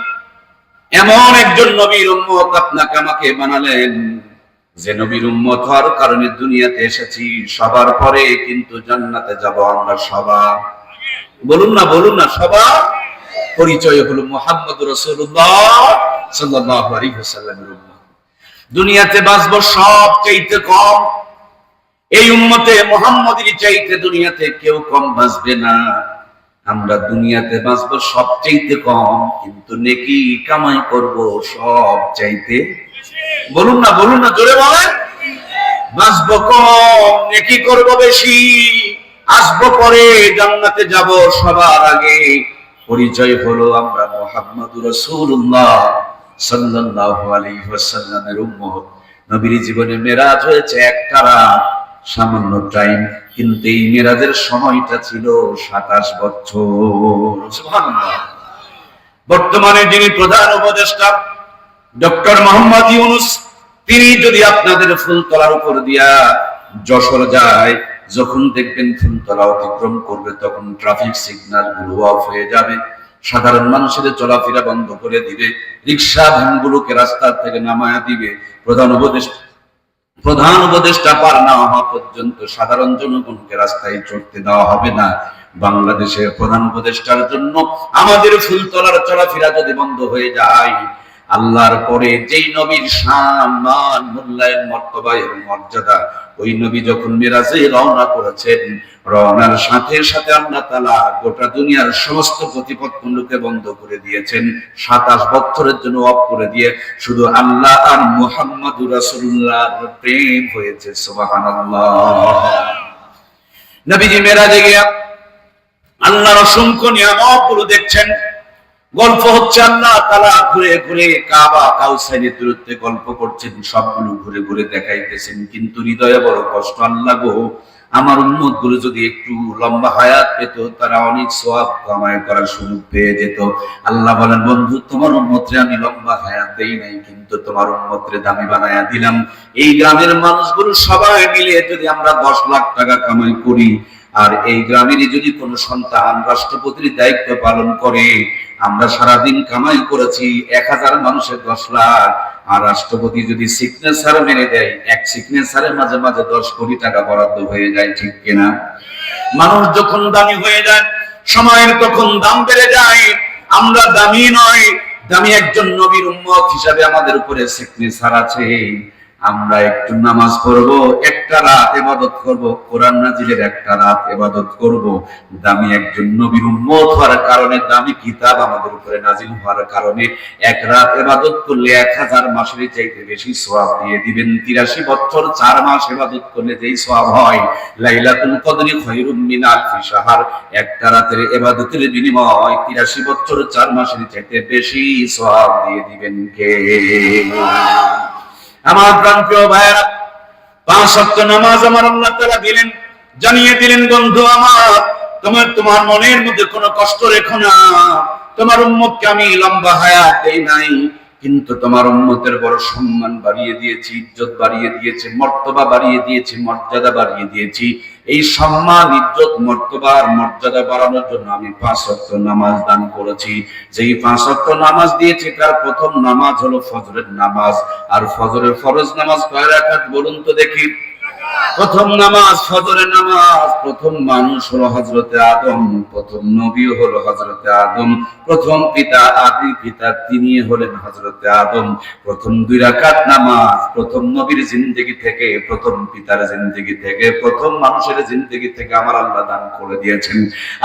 এমন একজন নবীর উম্মত আপনাকে আমাকে বানালেন, যে নবীর উম্মত হওয়ার কারণে দুনিয়াতে এসেছি। সবার পরে কিন্তু জান্নাতে যাব আমরা সবার। বলুন না সবার। পরিচয় হলো মুহাম্মদুর রাসূলুল্লাহ সাল্লাল্লাহু আলাইহি ওয়াসাল্লামের উম্মত। দুনিয়াতে বাঁচবো সবচেয়ে কম। এই উম্মতে মুহাম্মদের চাইতে দুনিয়াতে কেউ কম বাঁচবে না। আমরা দুনিয়াতে বাঁচবো সবচাইতে কম, কিন্তু নেকি কামাই করব সবচাইতে। বলুন না জোরে বলেন। বাঁচবো কম, নেকি করব বেশি, আসবো পরে, জান্নাতে যাব সবার আগে। পরিচয় হলো আমরা মুহাম্মদুর রাসূলুল্লাহ সাল্লাল্লাহু আলাইহি ওয়াসাল্লামের উম্মত। নবীর জীবনে মেরাজ হয়েছে একটা রাত, সামান্য টাইম, কিন্তু এই মেরাজের সময়টা ছিল 27 বছর। সুবহানাল্লাহ। বর্তমানে যিনি প্রধান উপদেষ্টা ডক্টর মোহাম্মদ ইউনূস, তিনি যদি আপনাদের ফুলতলার উপর দিয়া যশোর যায়, যখন দেখবেন ফুলতলা অতিক্রম করবে তখন ট্রাফিক সিগন্যাল গুলো অফ হয়ে যাবে, সাধারণ মানুষের চলাফেরা বন্ধ করে দিবে, রিক্সা ভ্যানগুলোকে রাস্তা থেকে নামায়া দিবে। প্রধান উপদেষ্টা পার না হওয়া পর্যন্ত সাধারণ জনগণকে রাস্তায় চড়তে দেওয়া হবে না। বাংলাদেশের প্রধান উপদেষ্টার জন্য আমাদের ফুলতলার চলাফেরা যদি বন্ধ হয়ে যায়, আল্লাহর পরে যেই নবীর শান, মান, মূল্যায়ন, মর্তবা এবং মর্যাদা, ওই নবী যখন মিরাজে রওনা করেছেন, রওনার সাথে সাথে আল্লাহ তাআলা গোটা দুনিয়ার সমস্ত প্রতিপত্তিগুলোকে বন্ধ করে দিয়েছেন। 27 বছরের জন্য অফ করে দিয়ে শুধু আল্লাহ আর মুহাম্মদুর রাসূলুল্লাহর প্রেম হয়েছে। সুবহানাল্লাহ। নবীজি মিরাজে গিয়া আল্লাহর অসংখ্য নিয়ামতগুলো দেখছেন। গল্প হচ্ছে, আল্লাহ তাআলা ঘুরে ঘুরে কাবা কাউসাইনের দূরত্বে গল্প করছেন, সবগুলো ঘুরে ঘুরে দেখাইতেছেন, কিন্তু হৃদয়ে বড় কষ্ট। আল্লাহ গো, আমার উম্মত গুলো যদি একটু লম্বা হায়াত পেত, তারা অনেক সওয়াব কামাই করার সুযোগ পেয়ে যেত। আল্লাহ বলেন, বন্ধু, তোমার উম্মতরে আমি লম্বা হায়াত দেই নাই, কিন্তু তোমার উম্মতরে দামি বানায়া দিলাম। এই গ্রামের মানুষগুলো সবাই মিলে যদি আমরা 10 লাখ টাকা কামাই করি, আর এই গ্রামেরই যদি কোনো সন্তান রাষ্ট্রপতির দায়িত্ব পালন করে, আমরা সারাদিন কামাই করেছি 1000 মানুষের 10 লাখ, আর রাষ্ট্রপতি যদি সিগনেচার মেনে দেয়, এক সিগনেচারের মাঝে মাঝে 10 কোটি টাকা বরাদ্দ হয়ে যায়, ঠিক কিনা? মানুষ যখন দামি হয়ে যায়, সময়ের তখন দাম বেড়ে যায়। আমরা দামি নয়, দামি একজন নবীর উম্মত হিসাবে আমাদের উপরে সিগনেচার আছে। আমরা একটু নামাজ পড়বো, একটা রাত ইবাদত করব, কোরআন নাজিলের একটা রাত ইবাদত করব। দামি একজন নবীর উম্মত হওয়ার কারণে, দামি কিতাব আমাদের উপরে নাজিল হওয়ার কারণে এক রাত ইবাদত করলে 1000 মাসের চাইতে বেশি সওয়াব দিয়ে দিবেন। 83 বছর 4 মাস ইবাদত করলে যেই সওয়াব হয়, লাইলাতুল কদরি খায়রুম মিন আলফি শাহর, একটা রাতের ইবাদতের বিনিময় 83 বছর 4 মাসের চাইতে বেশি সওয়াব দিয়ে দিবেন কে? আমার প্রিয় ভাইরা, 5 ওয়াক্ত নামাজ আমার আল্লাহ তাআলা দিলেন, জানিয়ে দিলেন, বন্ধু আমার, তোমার মনের মধ্যে কোনো কষ্ট রেখো না। তোমার উম্মতকে আমি লম্বা হায়াত দেই নাই, কিন্তু তোমার উম্মতের বড় সম্মান বাড়িয়ে দিয়েছি, ইজ্জত বাড়িয়ে দিয়েছি, মর্তবা বাড়িয়ে দিয়েছি, মর্যাদা বাড়িয়ে দিয়েছি। এই সম্মান, ইজ্জত, মর্তবা আর মর্যাদা বাড়ানোর জন্য আমি 5 ওয়াক্ত নামাজ দান করেছি। যেই 5 ওয়াক্ত নামাজ দিয়েছি, তার প্রথম নামাজ হলো ফজরের নামাজ। আর ফজরের ফরজ নামাজ কয় রাকাত বলুন তো দেখি? প্রথম নামাজ ফজরের নামাজ। প্রথম মানুষ হলো হযরতে আদম, প্রথম নবী হলো হযরতে আদম, প্রথম পিতা আদি পিতা তিনি হলেন হযরতে আদম। প্রথম 2 রাকাত নামাজ প্রথম নবীর জিন্দেগি থেকে, প্রথম পিতার জিন্দেগি থেকে, প্রথম মানুষের জিন্দেগি থেকে আমার আল্লাহ দান করে দিয়েছেন।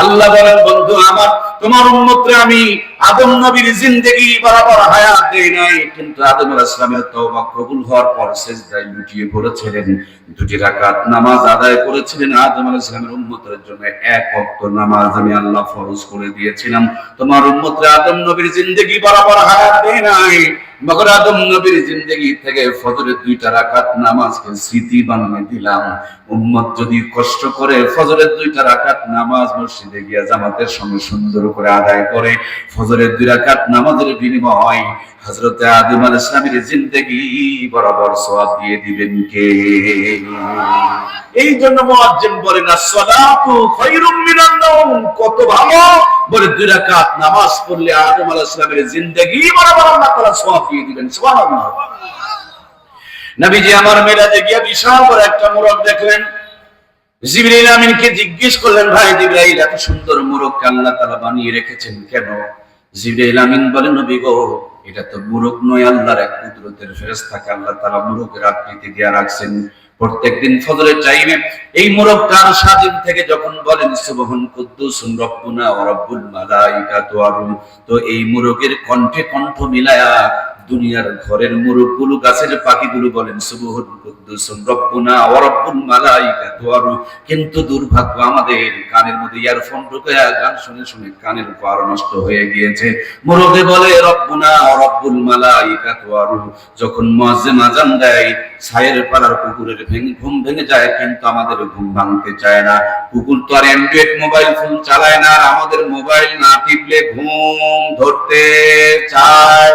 আল্লাহ বলেন, বন্ধু আমার, তোমার উম্মতরে আমি আদম নবীর জিন্দেগি বরাবর হায়াত দেই নাই, কিন্তু আদম আলাইহিস সালামের তওবা কবুল হওয়ার পর সিজদায় লুটিয়ে পড়েছিলেন, 2 রাকাত নামাজ আদায় করেছিলেন। আদম আলাইহিস সালামের উম্মতের জন্য 1 ওয়াক্ত নামাজ আমি আল্লাহ ফরজ করে দিয়েছিলাম। তোমার উম্মতরে আদম নবীর জিন্দেগি বরাবর হায়াত দেই নাই, মগর আদম নবীর জিন্দেগি থেকে ফজরের 2টা রাকাত নামাজকে স্মৃতি বানিয়ে দিলাম। উম্মত যদি কষ্ট করে ফজরের 2টা রাকাত নামাজ মসজিদে গিয়া জামাতের সঙ্গে সুন্দর করে আদায় করে, ফজরের 2 রাকাত নামাজের বিনিময় হযরতে আদম আলাইহিস সালামের জিন্দেগি বরাবর সওয়াব দিয়ে দিবেন কে? এই জন্য মুয়াজ্জিন বলেন, আসসালাতু খায়রুম মিনান নাওম, কত ভালো বলে 2 রাকাত নামাজ পড়লে আদম আলাইহিস সালামের জিন্দেগি বরাবর আল্লাহ তাআলা সওয়াব দিয়ে দিবেন। সুবহানাল্লাহ। নবীজি আমার মেরাজে গিয়া বিশাল বড় একটা মোরগ দেখলেন। জিবরাইল আমিনকে জিজ্ঞেস করলেন, ভাই জিবরাইল, এত সুন্দর মোরগ আল্লাহ তাআলা বানিয়ে রেখেছেন কেন? জিবরাইল আমিন বলেন, নবী গো, এটা তো মোরগ নয়, আল্লাহর এক কুদরতের ফেরেশতাকে আল্লাহ তাআলা মোরগের আকৃতি দিয়ে রাখছেন। প্রত্যেকদিন ফজরের টাইমে এই মোরগটার সাজিম থেকে যখন বলেন সুবহান কুদ্দুসুন রব্বুনা ওয়া রব্বুল মালাইকাতু ওয়া রূহ, তো এই মোরগের কণ্ঠে কণ্ঠ মিলায়া দুনিয়ার ঘরের মোরগগুলো, গাছের পাখিগুলো বলেন সুবহান কুদ্দুসুন রব্বুনা ওয়া রব্বুল মালাইকাতু ওয়া রূহ। কিন্তু দুর্ভাগ্য, আমাদের কানের মধ্যে ইয়ারফোন ঢুকায়া গান শুনে শুনে কানের পাওয়ার নষ্ট হয়ে গিয়েছে। মোরগে বলে রব্বুনা ওয়া রব্বুল মালাইকাতু ওয়া রূহ, যখন মুয়াজ্জিন আযান দেয় ছায়ের পাড়ার কুকুরের ঘুম ভেঙে যায়, কিন্তু আমাদের ঘুম ভাঙতে চায় না। কুকুর তো আর অ্যান্ড্রয়েড মোবাইল ফোন চালায় না, আর আমাদের মোবাইল না টিপলে ঘুম ধরতে চায়।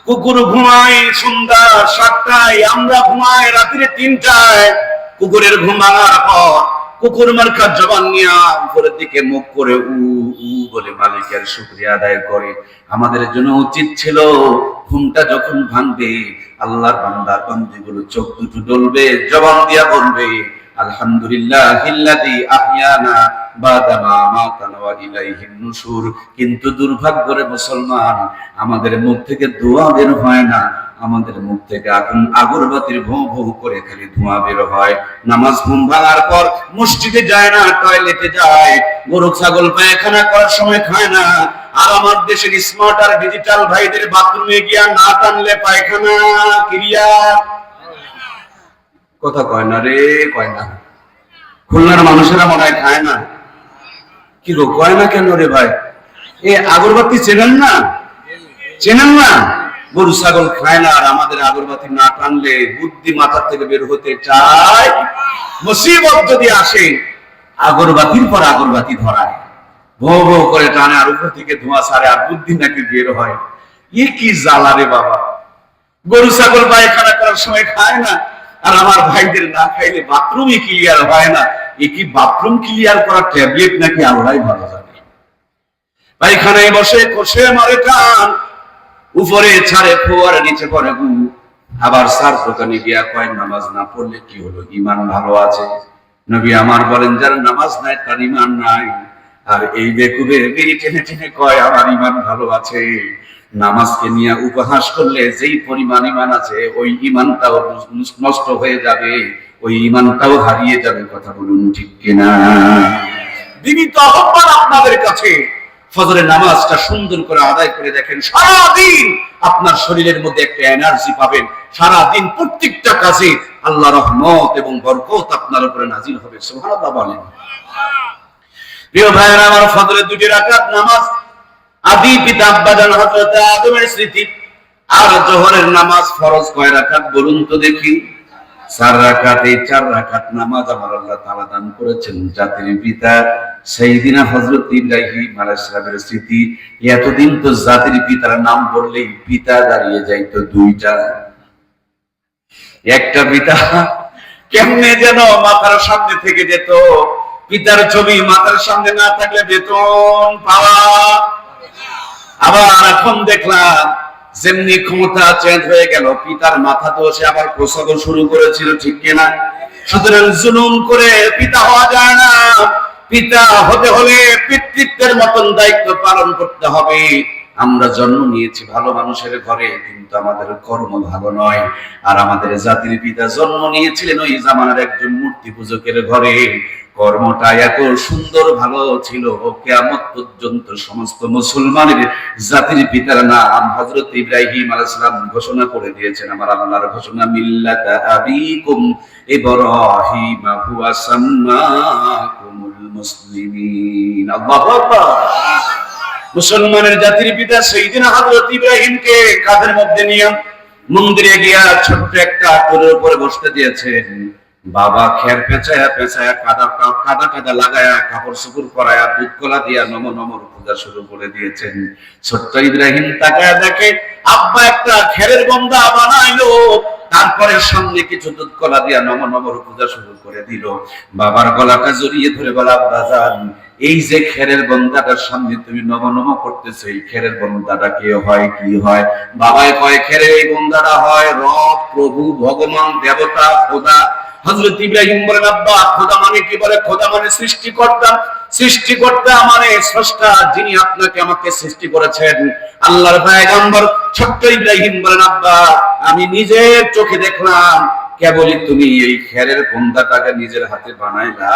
কুকুর ঘুমায় সন্ধ্যা 7টায়, আমরা ঘুমাই রাত্রে 3টায়। কুকুরের ঘুম ভাঙার পর কুকুর মার্কা জবান নিয়ে উপরের দিকে মুখ করে উ উ বলে মালিকের শুকরিয়া আদায় করে। আমাদের জন্য উচিত ছিল ঘুমটা যখন ভাঙবে আল্লাহর বান্দার বান্দীগুলো চোখ দুটো ডলবে, জবান দিয়া বলবে আলহামদুলিল্লাহিল্লাযী আহইয়ানা বাদা মা আমাতানা ওয়া ইলাইহিন নুশুর। কিন্তু দুর্ভাগ্যের মুসলমান, আমাদের মুখ থেকে দোয়া বের হয় না, আমাদের মুখ থেকে আগরবাতির ভোঁ ভোঁ করে খালি ধোঁয়া বের হয়। নামাজ ঘুম ভাঙার পর মসজিদে যায় না, টয়লেটে যায়। গরু ছাগল পায়খানা করার সময় খায় না। আর আমার দেশের স্মার্ট আর ডিজিটাল ভাইদের বাথরুমে গিয়া না টানলে পায়খানা ক্রিয়া কথা কয় না রে, কয় না। খুলনার মানুষেরা মনে হয় খায় না। কি গো, কয় না কেন রে ভাই? এ আগরবাতি চেনেন না? চেনেন না? গরু ছাগল খায় না, আর আমাদের আগরবাতি না টানলে বুদ্ধি মাথার থেকে বের হতে চায়। মুসিবত যদি আসে আগরবাতির পর আগরবাতি ধরায়, ভো ভো করে টানে, আর উপর থেকে ধোঁয়া ছাড়ে, আর বুদ্ধি নাকি বের হয়। এ কি জ্বালা রে বাবা! গরু ছাগল পায়খানা করার সময় খায় না, আর আমার ভাইদের না খাইলে বাথরুমই ক্লিয়ার হয় না। এ কি বাথরুম ক্লিয়ার করার ট্যাবলেট নাকি আল্লাহই ভালো জানে। পায়খানায় বসে কষে মারে টান, উপরে ছাড়ে ফোয়ার, নিচে করে গু। আবার সার দোকানে গিয়া কয় নামাজ না পড়লে কি হলো, ঈমান ভালো আছে? নবী আমার বলেন, যার নামাজ নাই তার ঈমান নাই। আর এই বেকুবে বিড়ি টেনে টেনে কয় আমার ঈমান ভালো আছে। নামাজকে নিয়ে উপহাস করলে যেই পরিমাণ ঈমান আছে ওই ঈমানটাও নষ্ট হয়ে যাবে, ওই ঈমানটাও হারিয়ে যাবে। কথা বলুন ঠিক কিনা? বিনীত আহ্বান আপনাদের কাছে, ফজরের নামাজটা সুন্দর করে আদায় করে দেখেন, সারাদিন আপনার শরীরের মধ্যে একটা এনার্জি পাবেন। সারাদিন প্রত্যেকটা কাজে আল্লাহ রহমত এবং বরকত আপনার উপরে নাজিল হবে। সুবহানাল্লাহ বলেন। প্রিয় ভাইরা আমার, ফজরের 2 রাকাত নামাজ আদি পিতা আব্বাজান হযরত আদমের স্মৃতি। আর জোহরের নামাজ ফরজ কয় রাকাত বলুন তো দেখি? 4 রাকাত। এই 4 রাকাত নামাজ আমার আল্লাহ তাআলা দান করেছেন জাতির পিতা সাইয়্যিদিনা হযরত ইব্রাহিম আলাইহিস সালামের স্মৃতি। এতদিন তো জাতির পিতার নাম বললেই পিতা দাঁড়িয়ে যাইতো 2টা। একটা পিতা কেমনে যেন মাথার সামনে থেকে যেত। পিতার ছবি মাথার সামনে না থাকলে বেতন পাওয়া। আবার এখন দেখলাম যেমনি ক্ষমতা চেঞ্জ হয়ে গেল, পিতার মাথা তো সে আবার প্রসাদও শুরু করেছিল, ঠিক কিনা? সুতরাং জুলুম করে পিতা হওয়া যায় না। পিতা হতে হলে পিতৃত্বের মতন দায়িত্ব পালন করতে হবে। আমরা জন্ম নিয়েছি ভালো মানুষের ঘরে, কিন্তু আমাদের কর্ম ভালো নয়। আর আমাদের জাতির পিতা জন্ম নিয়েছিলেন ওই জামানার একজন মূর্তি পূজকের ঘরে। কর্মটা এত সুন্দর ভালো ছিল, কিয়ামত পর্যন্ত সমস্ত মুসলমানের জাতির পিতার নাম হযরত ইব্রাহিম আলাইহিস সালাম ঘোষণা করে দিয়েছেন। আমার আল্লাহর ঘোষণা, মিল্লাতা আবিকুম ইব্রাহিম হুয়া সাম্মাকুমুল মুসলিমিন। আল্লাহু আকবার। মুসলমানের জাতির পিতা সাইয়েদনা হযরত ইব্রাহিমকে কাঁধের মধ্যে নিয়ে মন্দিরে গিয়া ছোট্ট একটা আতরের উপরে বসতে দিয়েছেন। বাবা খের পেঁচায়া পেঁচায়া কাদা লাগায়া কাপড় চোপড় পরায়া দুধ কলা দিয়া নম নমর পূজা শুরু করে দিয়েছেন। ছোট্ট ইব্রাহিম তাকায়া দেখে আব্বা একটা খেরের বন্দা বানাইলো, তারপরে সামনে কিছু দুধ কলা দিয়া নম নমর পূজা শুরু করে দিল। বাবার গলাটা জড়িয়ে ধরে বলে, আব্বা জান, এই যে খেরের বন্দাটার সামনে তুমি নম নম করতেছো, এই খেরের বন্দাটা কে হয়, কি হয়? বাবাই কয়, খেরের এই বন্দাটা হয় রব, প্রভু, ভগবান, দেবতা, খোদা। হযরত ইব্রাহিম বলেন, আব্বা খোদা মানে কি? বলে, খোদা মানে সৃষ্টিকর্তা। সৃষ্টিকর্তা মানে স্রষ্টা, যিনি আপনাকে আমাকে সৃষ্টি করেছেন। আল্লাহর পয়গম্বর ছোট্ট ইব্রাহিম বলেন, আব্বা আমি নিজের চোখে দেখলাম, কেবলই তুমি এই খেরের বন্দাটাকে নিজের হাতে বানাইলা,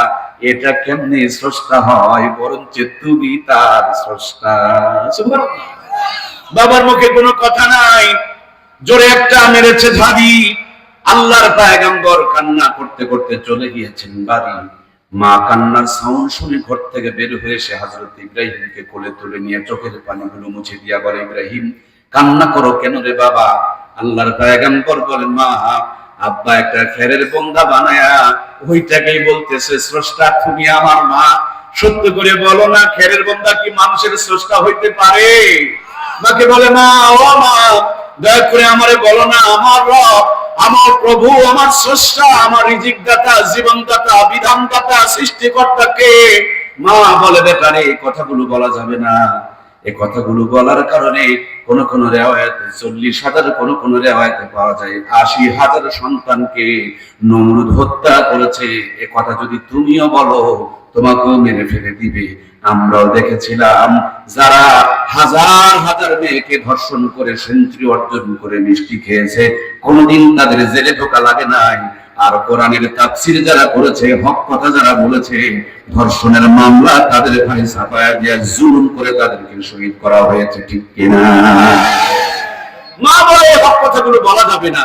এটা কেমনে স্রষ্টা হয়? বরঞ্চ তুমি তার স্রষ্টা। সুবহানাল্লাহ। বাবার মুখে কোনো কথা নাই, জোরে একটা মেরেছে ঝাড়ি। আল্লাহর পয়গম্বর কান্না করতে করতে চলে গিয়েছেন বাড়ি। মা কান্নার সাউন্ড শুনে ঘর থেকে বের হয়ে এসে হযরত ইব্রাহিমকে কোলে তুলে নিয়ে চোখের পানিগুলো মুছে দিয়া বলে, ইব্রাহিম কান্না করো কেন রে বাবা? আল্লাহর পয়গম্বর বলেন, মা আব্বা একটা খেরের বন্দা বানায়া ওইটাকেই বলতেছে স্রষ্টা, তুমি আমার মা, সত্য করে বলো না, খেরের বন্দা কি মানুষের স্রষ্টা হইতে পারে? মাকে বলে, মা ও মা, দয়া করে আমারে বলো না, আমার রব, আমার প্রভু, আমার স্রষ্টা, আমার রিজিক দাতা, জীবন দাতা, বিধান দাতা, সৃষ্টিকর্তা কে? মা বলে, বেটা রে, এই কথাগুলো বলা যাবে না। এই কথাগুলো বলার কারণে কোন কোন রিওয়ায়াতে 40,000, কোন রিওয়ায়াতে পাওয়া যায় 80,000 সন্তানকে নমরুদ হত্যা করেছে। এই কথা যদি তুমিও বলো, তোমাকেও মেরে ফেলে দিবে। আমরাও দেখেছিলাম যারা হাজার হাজার মেয়েকে ধর্ষণ করে সেঞ্চুরি অর্জন করে মিষ্টি খেয়েছে, কোনদিন তাদের জেলে ঢোকা লাগে নাই। আর কোরআনের তাফসীর যারা করেছে, হক কথা যারা বলেছে, ধর্ষণের মামলা তাদের ভাই ছাপায়া দিয়ে জুলুম করে তাদেরকে শহীদ করা হয়েছে, ঠিক কিনা? মা বলে হক কথাগুলো বলা যাবে না।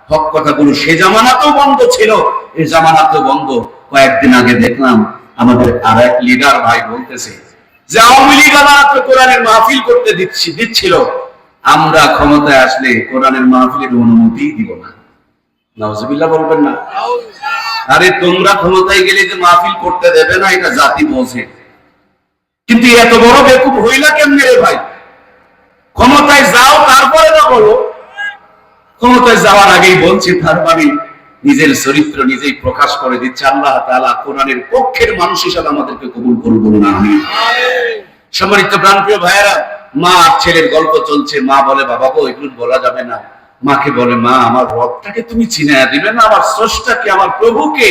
হক কথাগুলো সে জামানাতেও বন্ধ ছিল, এই জামানাতেও বন্ধ। কয়েকদিন আগে দেখলাম আমাদের আর এক লিডার ভাই বলতেছে যে আওয়ামী লীগ আমাকে কোরআনের মাহফিল করতে দিচ্ছিল, আমরা ক্ষমতায় আসলে কোরআনের মাহফিলের অনুমতি দিব না। নাউজুবিল্লাহ বলবেন না? আরে তোমরা ক্ষমতায় গেলে যে মাহফিল করতে দেবে না, এটা জাতি বোঝে। কিন্তু এত বড় বেকুব হইলা কেমনে রে ভাই? ক্ষমতায় যাও তারপরে না বলো। ক্ষমতায় যাওয়ার আগেই বলছে, তার মানে নিজের চরিত্র নিজেই প্রকাশ করে দিচ্ছে। আল্লাহ তাআলা কোরআনের পক্ষের মানুষ হিসেবে আমাদেরকে কবুল করুন, বলুন আমিন। সম্মানিত প্রাণপ্রিয় ভাইয়েরা, মা ছেলের গল্প চলছে। মা বলে, বাবা গো এগুলো বলা যাবে না। মাকে বলে, মা আমার রবটাকে তুমি চিনায়া দিবে না? আমার স্রষ্টাকে, আমার প্রভুকে,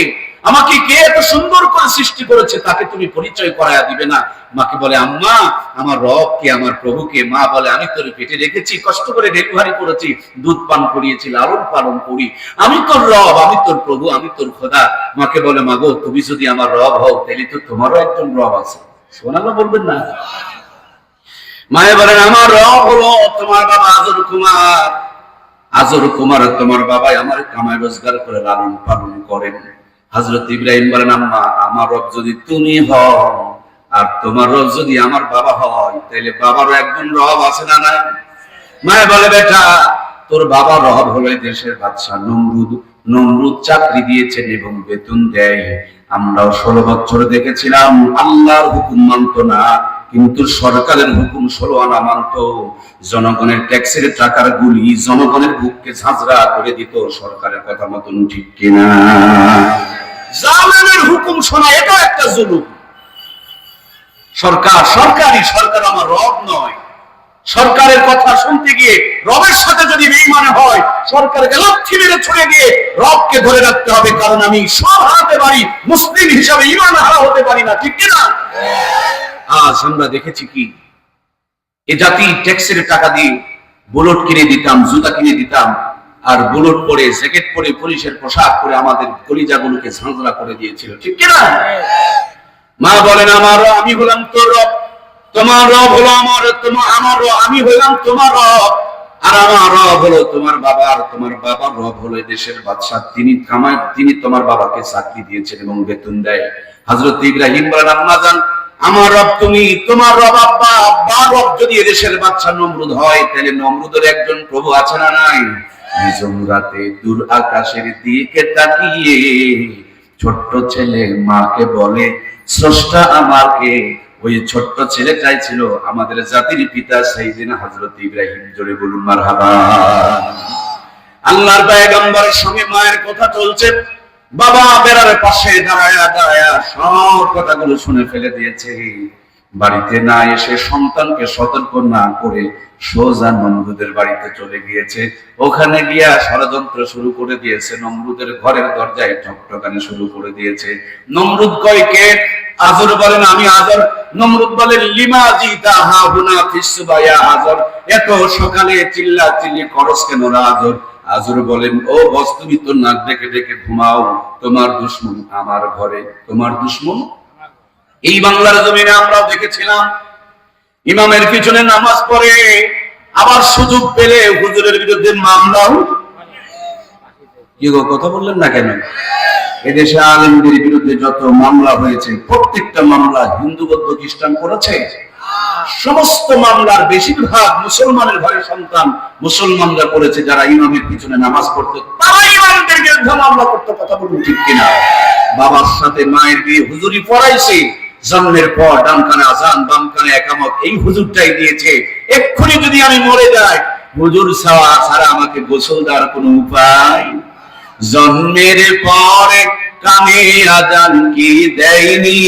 আমাকে কে এত সুন্দর করে সৃষ্টি করেছে তাকে তুমি পরিচয় করায়া দিবে না? মাকে বলে, আম্মা আমার রবকে, আমার প্রভুকে। মা বলে, আমি তোর পেটে রেখেছি, কষ্ট করে ডেলিভারি করেছি, দুধ পান করিয়েছি, লালন পালন করি, আমি তোর রব, আমি তোর প্রভু, আমি তোর খোদা। মাকে বলে, মাগো তুমি যদি আমার রব হও, তাহলে তো তোমারও একজন রব আছে। সুবহানাল্লাহ বলবেন না? মায়ে বলেন, আমার রব হলো তোমার বাবা আজর কুমার। আজর কুমার তোমার বাবাই আমার কামাই রোজগার করে লালন পালন করেন। হযরত ইব্রাহিম বলেন, আম্মা আমার রব যদি তুমি হও আর তোমার রব যদি আমার বাবা হয়, তাহলে বাবারও একজন রব আছে না নাই? মায়ে বলে, বেটা তোর বাবা রব হলো দেশের বাদশা নমরুদ। নমরুদ চাকরি দিয়েছেন এবং বেতন দেয়। আমরাও 16 বছর দেখেছিলাম আল্লাহর হুকুম মানত না, কিন্তু সরকারের হুকুম 16 আনা মানত। জনগণের ট্যাক্সের টাকার গুলি জনগণের বুককে ঝাঁঝরা করে দিত সরকারের কথা মতন, ঠিক কিনা? জালেমের হুকুম শোনা এটা একটা জুলুম। সরকার সরকারি, সরকার আমার রব নয়। সরকারের কথা শুনতে গিয়ে রবের সাথে যদি বেঈমানি হয়, সরকারকে লাথি মেরে ছুড়ে দিয়ে রবকে ধরে রাখতে হবে, কারণ আমি সব হারাতে পারি, মুসলিম হিসাবে ঈমান হারা হতে পারি না, ঠিক কিনা? আজ আমরা দেখেছি কি, এ জাতি ট্যাক্সের টাকা দিয়ে বুলেট কিনে দিতাম, জুতা কিনে দিতাম, আর বুলেট পরে জ্যাকেট পরে পুলিশের পোশাক পরে আমাদের কলিজাগুলোকে ঝাঁঝরা করে দিয়েছিল, ঠিক কিনা? মা বলেন আমি হলাম তোর রব, তোমার রব হলো আমার রব, আমি হলাম তোমার রব, আর আমার রব হলো তোমার বাবা, আর তোমার বাবার রব হলো দেশের বাদশা, তিনি তোমার বাবাকে চাকরি দিয়েছেন এবং বেতন দেয়। হযরত ইব্রাহিম বলেন, আম্মা জান, আমার রব তুমি, তোমার রব আব্বা, আব্বার রব যদি দেশের বাদশা নমরুদ হয়, তাহলে নমরুদের একজন প্রভু আছে না নাই? নিঝুম রাতে দূর আকাশের দিকে তাকিয়ে ছোট্ট ছেলে মাকে বলে, স্রষ্টা আমাকে। ওই ছোট্ট ছেলেটাই ছিল আমাদের জাতির পিতা সাইয়েদনা হযরত ইব্রাহিম। জোরে বলুন মারহাবা। আল্লাহর পয়গম্বরের সঙ্গে মায়ের কথা চলছে, বাবা বেড়ার পাশে দাঁড়ায়া দাঁড়ায়া সব কথাগুলো শুনে ফেলে দিয়েছে। বাড়িতে না এসে সন্তানকে সতর্ক না করে সোজা নমরুদের বাড়িতে চলে গিয়েছে। ওখানে গিয়া ষড়যন্ত্র শুরু করে দিয়েছে, নমরুদের ঘরের দরজায় ঠকঠকানি শুরু করে দিয়েছে। নমরুদ কয়, কে? আজর বলেন, আমি আজর। নমরুদ বলেন, লিমা জিতা হাহুনা ফিসবা ইয়া আজর, এত সকালে চিল্লা চিল্লি করস কেন রে আজর? আজর বলেন, ও বস, তুমি তো নাক ডেকে ডেকে ঘুমাও, তোমার দুশমন আমার ঘরে, তোমার দুশমন। এই বাংলার জমিনে আমরাও দেখেছিলাম, ইমামের পিছনে নামাজ পড়ে আবার সুযোগ পেলে হুজুরের বিরুদ্ধে মামলাও। কি গো, কথা বললেন না কেন? এদেশে আলেমদের বিরুদ্ধে যত মামলা হয়েছে, প্রত্যেকটা মামলা হিন্দু, বৌদ্ধ, খ্রিস্টান করেছে। সমস্ত মামলার বেশিরভাগ মুসলমানের ঘরের সন্তান মুসলমানরা করেছে, যারা ইমামের পিছনে নামাজ পড়তো তারা ইমামদের বিরুদ্ধে মামলা করতো। কথা বলুন ঠিক কিনা? বাবার সাথে মায়ের বিয়ে হুজুরি পড়াইছে, জন্মের পর ডান কানে আযান বাম কানে একামত এই হুজুরটাই দিয়েছে। এক্ষুনি যদি আমি মরে যাই, হুজুর ছাড়া আমাকে গোসল দেওয়ার কোনো উপায়? জন্মের পরে কানে আযান কি দেয়নি,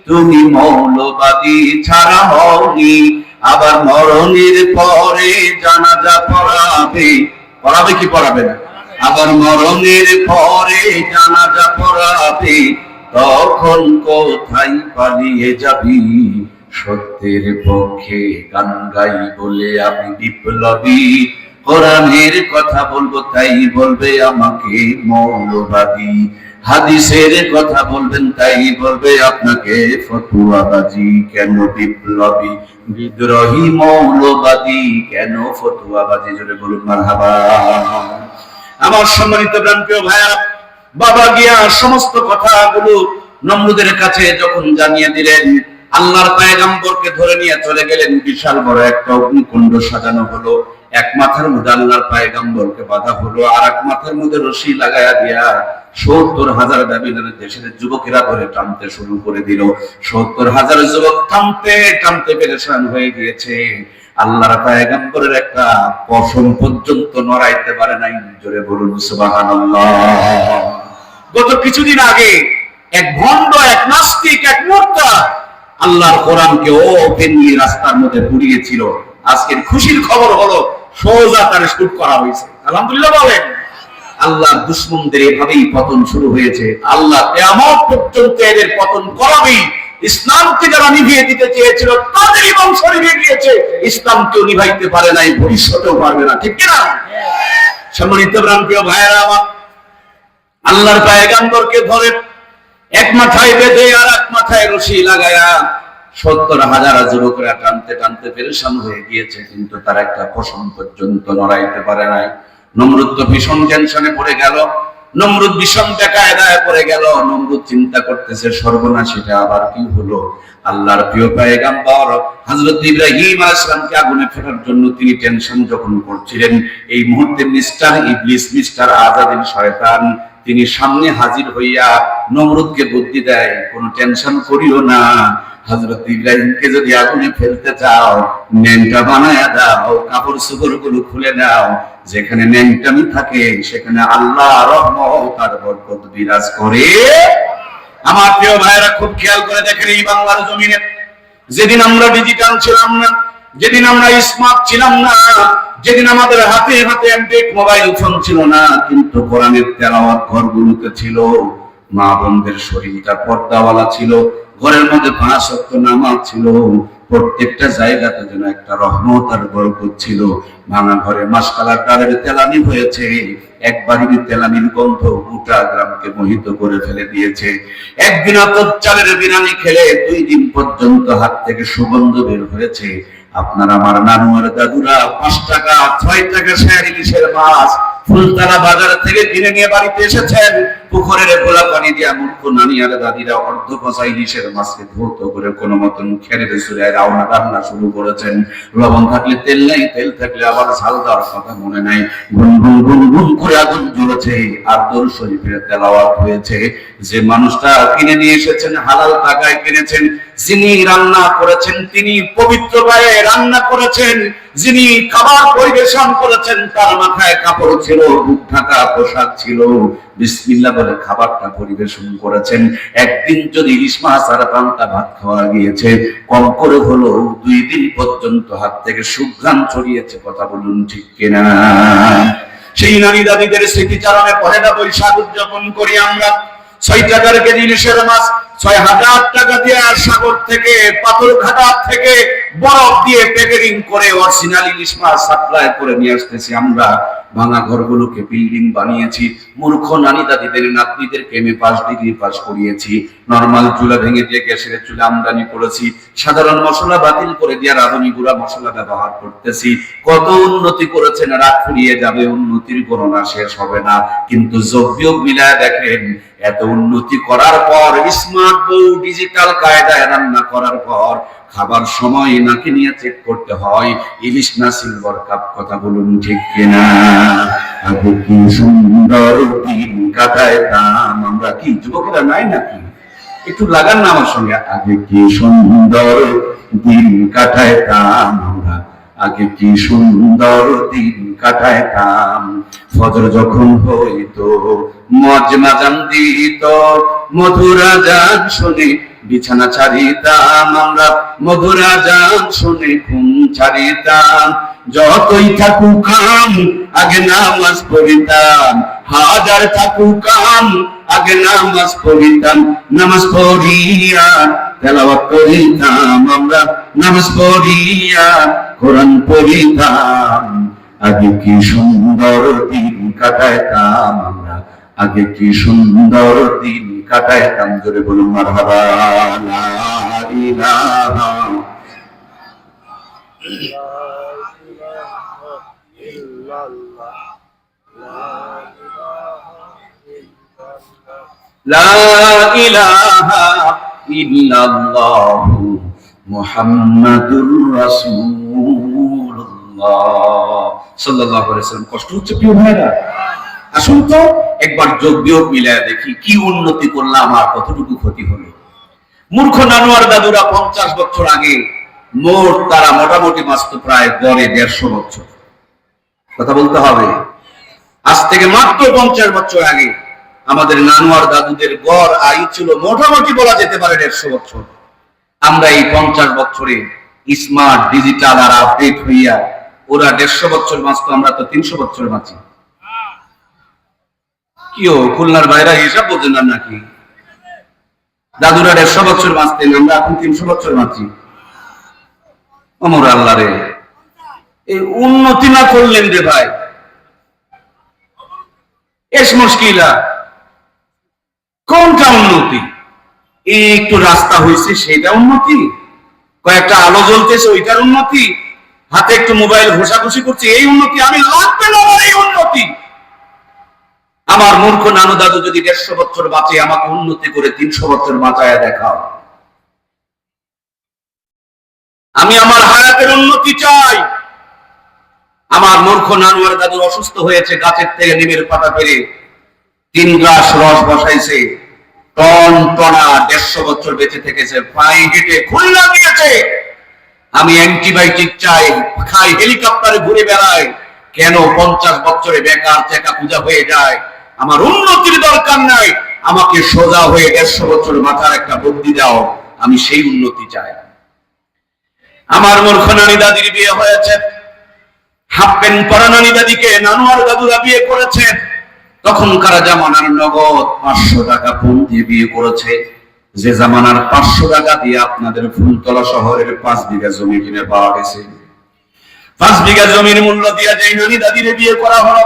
তুমি মৌলবাদী ছাড়া হওনি, আবার মরণের পরে জানাজা পড়াবে, পড়াবে কি পড়াবে না? আবার মরণের পরে জানাজা পড়াবে, তখন কোথায় পালিয়ে যাবি? সত্যের পক্ষে গান গাই বলে আমি বিপ্লবী, কোরআনের কথা বলবো তাই বলবে আমাকে মৌলবাদী, হাদিসের কথা বলবেন তাই বলবে আপনাকে ফতুয়াবাজি। কেন বিপ্লবী, বিদ্রোহী, মৌলবাদী, কেন ফতুয়াবাজি? জোরে বলুন মারহাবা। আমার সম্মানিত প্রিয় ভাইরা, বাবা গিয়া সমস্ত কথাগুলো নমরুদের কাছে যখন জানিয়ে দিলেন, আল্লাহর পয়গম্বরকে ধরে নিয়ে চলে গেলেন। বিশাল বড় একটা অগ্নিকুণ্ড সাজানো হলো, এক মাথার মধ্যে আল্লাহর পয়গম্বরকে বাঁধা হলো, আর এক মাথার মধ্যে রশি লাগায়া দিয়া ৭০,০০০ ব্যাবিলনের দেশের যুবকেরা ধরে টানতে শুরু করে দিল। ৭০,০০০ যুবক টানতে টানতে পেরেশান হয়ে গিয়েছে। আল্লাহর পয়গম্বরের একটা পশম পর্যন্ত নড়াইতে পারে নাই। জোরে বলুন সুবহানাল্লাহ। গত কিছুদিন আগে এক ভণ্ড, এক নাস্তিক, এক মুর্তা আল্লাহর কোরআনকে ওপেনলি রাস্তার মধ্যে পুড়িয়েছিল। আজকের খুশির খবর হলো সোজা তারে শুট করা হয়েছে। আলহামদুলিল্লাহ বলেন। আল্লাহর দুশমনদের এভাবেই পতন শুরু হয়েছে। আল্লাহ কিয়ামত পর্যন্ত এদের পতন করাবেই। ইসলামকে যারা নিভিয়ে দিতে চেয়েছিল তাদেরই বংশ নিভিয়ে গিয়েছে, ইসলামকেও নিভাইতে পারে নাই, ভবিষ্যতেও পারবে না, ঠিক কিনা? সম্মানিত প্রিয় ভাইয়েরা আমার, আল্লাহর পয়গম্বরকে ধরে এক মাথায় বেঁধে আর এক মাথায় রশি লাগায়া ৭০,০০০ যুবকরা টানতে টানতে পেরেশান হয়ে গিয়েছে, কিন্তু তারা একটা পশম পর্যন্ত নড়াইতে পারে নাই। নমরুদ তো ভীষণ টেনশনে পড়ে গেল, নমরুদ ভীষণ বেকায়দায় পড়ে গেল। নমরুদ চিন্তা করতেছে, সর্বনাশ, এটা আবার কি হলো? আল্লাহর প্রিয় পয়গম্বর হযরত ইব্রাহিম আলাইহিস সালামকে আগুনে ফেলার জন্য তিনি টেনশন যখন করছিলেন, এই মুহূর্তে মিস্টার ইবলিস, মিস্টার আযাদিল শয়তান, তিনি সামনে হাজির হইয়া নমরুদকে বুদ্ধি দেয়, কোনো টেনশন করিও না, হযরত ইব্রাহিমকে যদি আগুনে ফেলতে চাও, ন্যাংটা বানায়া দাও, কাপড় চোপড় গুলো খুলে নাও, যেখানে ন্যাংটামি থাকে সেখানে আল্লাহ রহমত আর বরকত বিরাজ করে। আমার প্রিয় ভাইরা খুব খেয়াল করে দেখেন, এই বাংলার জমিনে যেদিন আমরা ডিজিটাল ছিলাম না, যেদিন আমরা স্মার্ট ছিলাম না, যেদিন আমাদের হাতে হাতে অ্যান্ড্রয়েড মোবাইল ফোন ছিল না, কিন্তু কোরআনের তেলাওয়াত ঘরগুলোতে ছিল। মা বোনদের শরীরটা পর্দাওয়ালা ছিল, ঘরের মধ্যে 5 ওয়াক্ত নামাজ ছিল, প্রত্যেকটা জায়গাতে যেন একটা রহমত আর বরকত ছিল। ভাঙা ঘরে মাসকালার ডালের তেলানি হয়েছে, একবারই তেলানির গন্ধ গোটা গ্রামকে মোহিত করে ফেলে দিয়েছে। একদিন আতপ চালের বিরিয়ানি খেলে 2 দিন পর্যন্ত হাত থেকে সুগন্ধ বের হয়েছে। আপনার আমার নানু আর দাদুরা 5 টাকা 6 টাকা শেয়ার ইলিশের মাছ ফুলতলা বাজার থেকে কিনে নিয়ে বাড়িতে এসেছেন। পুকুরের গোলা পানি দিয়ে মূর্খ নানি আর দাদিরা অর্ধ কষা ইলিশের মাছকে ধৌত করে কোনো মতন খেরে চুলায় রান্না শুরু করেছেন। লবণ থাকলে তেল নাই, তেল থাকলে আবার ঝাল দেওয়ার কথা মনে নাই। গুন গুন গুন গুন করে আগুন জ্বলেছে আর দরুদ শরীফের তেলাওয়াত হয়েছে। যে মানুষটা কিনে নিয়ে এসেছেন হালাল টাকায় কিনেছেন, যিনি রান্না করেছেন তিনি পবিত্র গায়ে রান্না করেছেন, যিনি খাবার পরিবেশন করেছেন তার মাথায় কাপড় ছিল, বুক ঢাকা পোশাক ছিল, বিসমিল্লাহ বলে খাবারটা পরিবেশন করেছেন। একদিন যদি ইলিশ মাছ আর পান্তা ভাত খাওয়া গিয়েছে, কম করে হলো 2 দিন পর্যন্ত হাত থেকে সুঘ্রাণ ছড়িয়েছে। কথা বলুন ঠিক কিনা? সেই নারী দাদিদের স্মৃতিচারণে পহেলা বৈশাখ উদযাপন করি আমরা। 6 টাকার কেজি ইলিশের মাছ 6000 টাকা দিয়ে সাগর থেকে, পাথরঘাটা থেকে বরফ দিয়ে প্যাকেজিং করে অরিজিনাল ইলিশ মাছ সাপ্লাই করে নিয়ে আসতেছি আমরা। ভাঙা ঘরগুলোকে বিল্ডিং বানিয়েছি, মূর্খ নানি দাদিদের নাতনিদেরকে আমি 5 ডিগ্রি পাস করিয়েছি। নরমাল চুলা ভেঙে দিয়ে গ্যাসের চুলা আমদানি করেছি, সাধারণ মশলা বাতিল করে দিয়ে রাঁধুনি গুঁড়া মশলা ব্যবহার করতেছি। কত উন্নতি করেছেন, রাত ফুরিয়ে যাবে, উন্নতির গণনা শেষ হবে না। কিন্তু যোগ মিলায় দেখেন, এত উন্নতি করার পর, স্মার্ট বউ ডিজিটাল কায়দায় রান্না করার পর খাবার সময় নাকি নিয়ে চেক করতে হয় ইলিশ না সিলভার কাপ। কথা বলুন ঠিক কিনা? আগে কি সুন্দর দিন কাটাইতাম আমরা, কি যুবকেরা নাই নাকি? একটু লাগান না আমার সঙ্গে। আগে কি সুন্দর দিন কাটাইতাম আমরা, আগে কি সুন্দর দিন কাটাইতাম। ফজর যখন হইতো মজমাজান দিত, মধুরা জান শুনে বিছানা ছাড়িতাম আমরা, মধুরা জান শুনে ঘুম ছাড়িতাম। যতই থাকুক কাম আগে নামাজ পড়িতাম, হাজার থাকুক কাম আগে নামাজ পড়িতাম। নামাজ পড়িয়া তেলাওয়াত করিতাম আমরা, নামাজ পড়িয়া কোরআন পড়িতাম। আগে কি সুন্দর দিন কাটাইতাম আমরা, আগে কি সুন্দর দিন কাটাইতাম। জোরে বলুন মারহাবা। লা ইলাহা ইল্লাল্লাহ, লা ইলাহা ইল্লাল্লাহ মুহাম্মাদুর রাসূলুল্লাহ সাল্লাল্লাহু আলাইহি ওয়াসাল্লাম। কষ্ট হচ্ছে প্রিয় ভাইরা? আসুন তো একবার যোগ বিয়োগ মিলায় দেখি, কি উন্নতি করলাম আর কতটুকু ক্ষতি হলো। মূর্খ নানু আর দাদুরা 50 বছর আগে মোট তারা মোটামুটি বাঁচত প্রায় গড়ে 150 বছর। কথা বলতে হবে, আজ থেকে মাত্র 50 বছর আগে আমাদের নানু আর দাদুদের গড় আয়ু ছিল মোটামুটি বলা যেতে পারে 150 বছর। আমরা এই 50 বছরে স্মার্ট ডিজিটাল আর আপডেট হইয়া, ওরা 150 বছর বাঁচতো, আমরা তো 300 বছর বাঁচি। কিও খুলনার বাইরে হিসাব বোঝেন না নাকি? দাদুরা 150 বছর বাঁচতেন, আমরা এখন 300 বছর বাঁচি। অমর আল্লাহ রে, এই উন্নতি না করলেন রে ভাই, এস মুশকিলা। কোনটা উন্নতি? এই একটু রাস্তা হয়েছে সেটা উন্নতি, কয়েকটা আলো জ্বলতেছে ওইটার উন্নতি, হাতে একটু মোবাইল ঘষাঘষি করছে এই উন্নতি? আমি লাগবে না আমার এই উন্নতি। আমার মূর্খ নানু দাদু যদি 150 বছর বাঁচে, আমাকে উন্নতি করে 300 বছর বাঁচায়া দেখাও। আমি আমার হায়াতের উন্নতি চাই। আমার মূর্খ নানু আর দাদু অসুস্থ হয়েছে, গাছের থেকে নিমের পাতা পেরে 3 গ্লাস রস বসাইছে, টন টনা 150 বছর বেঁচে থেকেছে, পায়ে হেঁটে খুলনা গিয়েছে। আমি অ্যান্টিবায়োটিক চাই, খাই, হেলিকপ্টারে ঘুরে বেড়াই, কেন 50 বছরে বেকার চেকা পূজা হয়ে যায়? আমার উন্নতির দরকার নাই, আমাকে সোজা হয়ে 150 বছর মাথার একটা বুদ্ধি দাও, আমি সেই উন্নতি চাই। আমার মূর্খ নানি দাদির বিয়ে হয়েছে, হাফ প্যান্ট পরা নানি দাদিকে নানুয়ার দাদুরা বিয়ে করেছে, তখনকার জামানার নগদ 500 টাকা পণ দিয়ে বিয়ে করেছে। যে জামানার 500 টাকা দিয়ে আপনাদের ফুলতলা শহরের 5 বিঘা জমি কিনে পাওয়া গেছে। 5 বিঘা জমির মূল্য দিয়ে যে নানি দাদির বিয়ে করা হলো,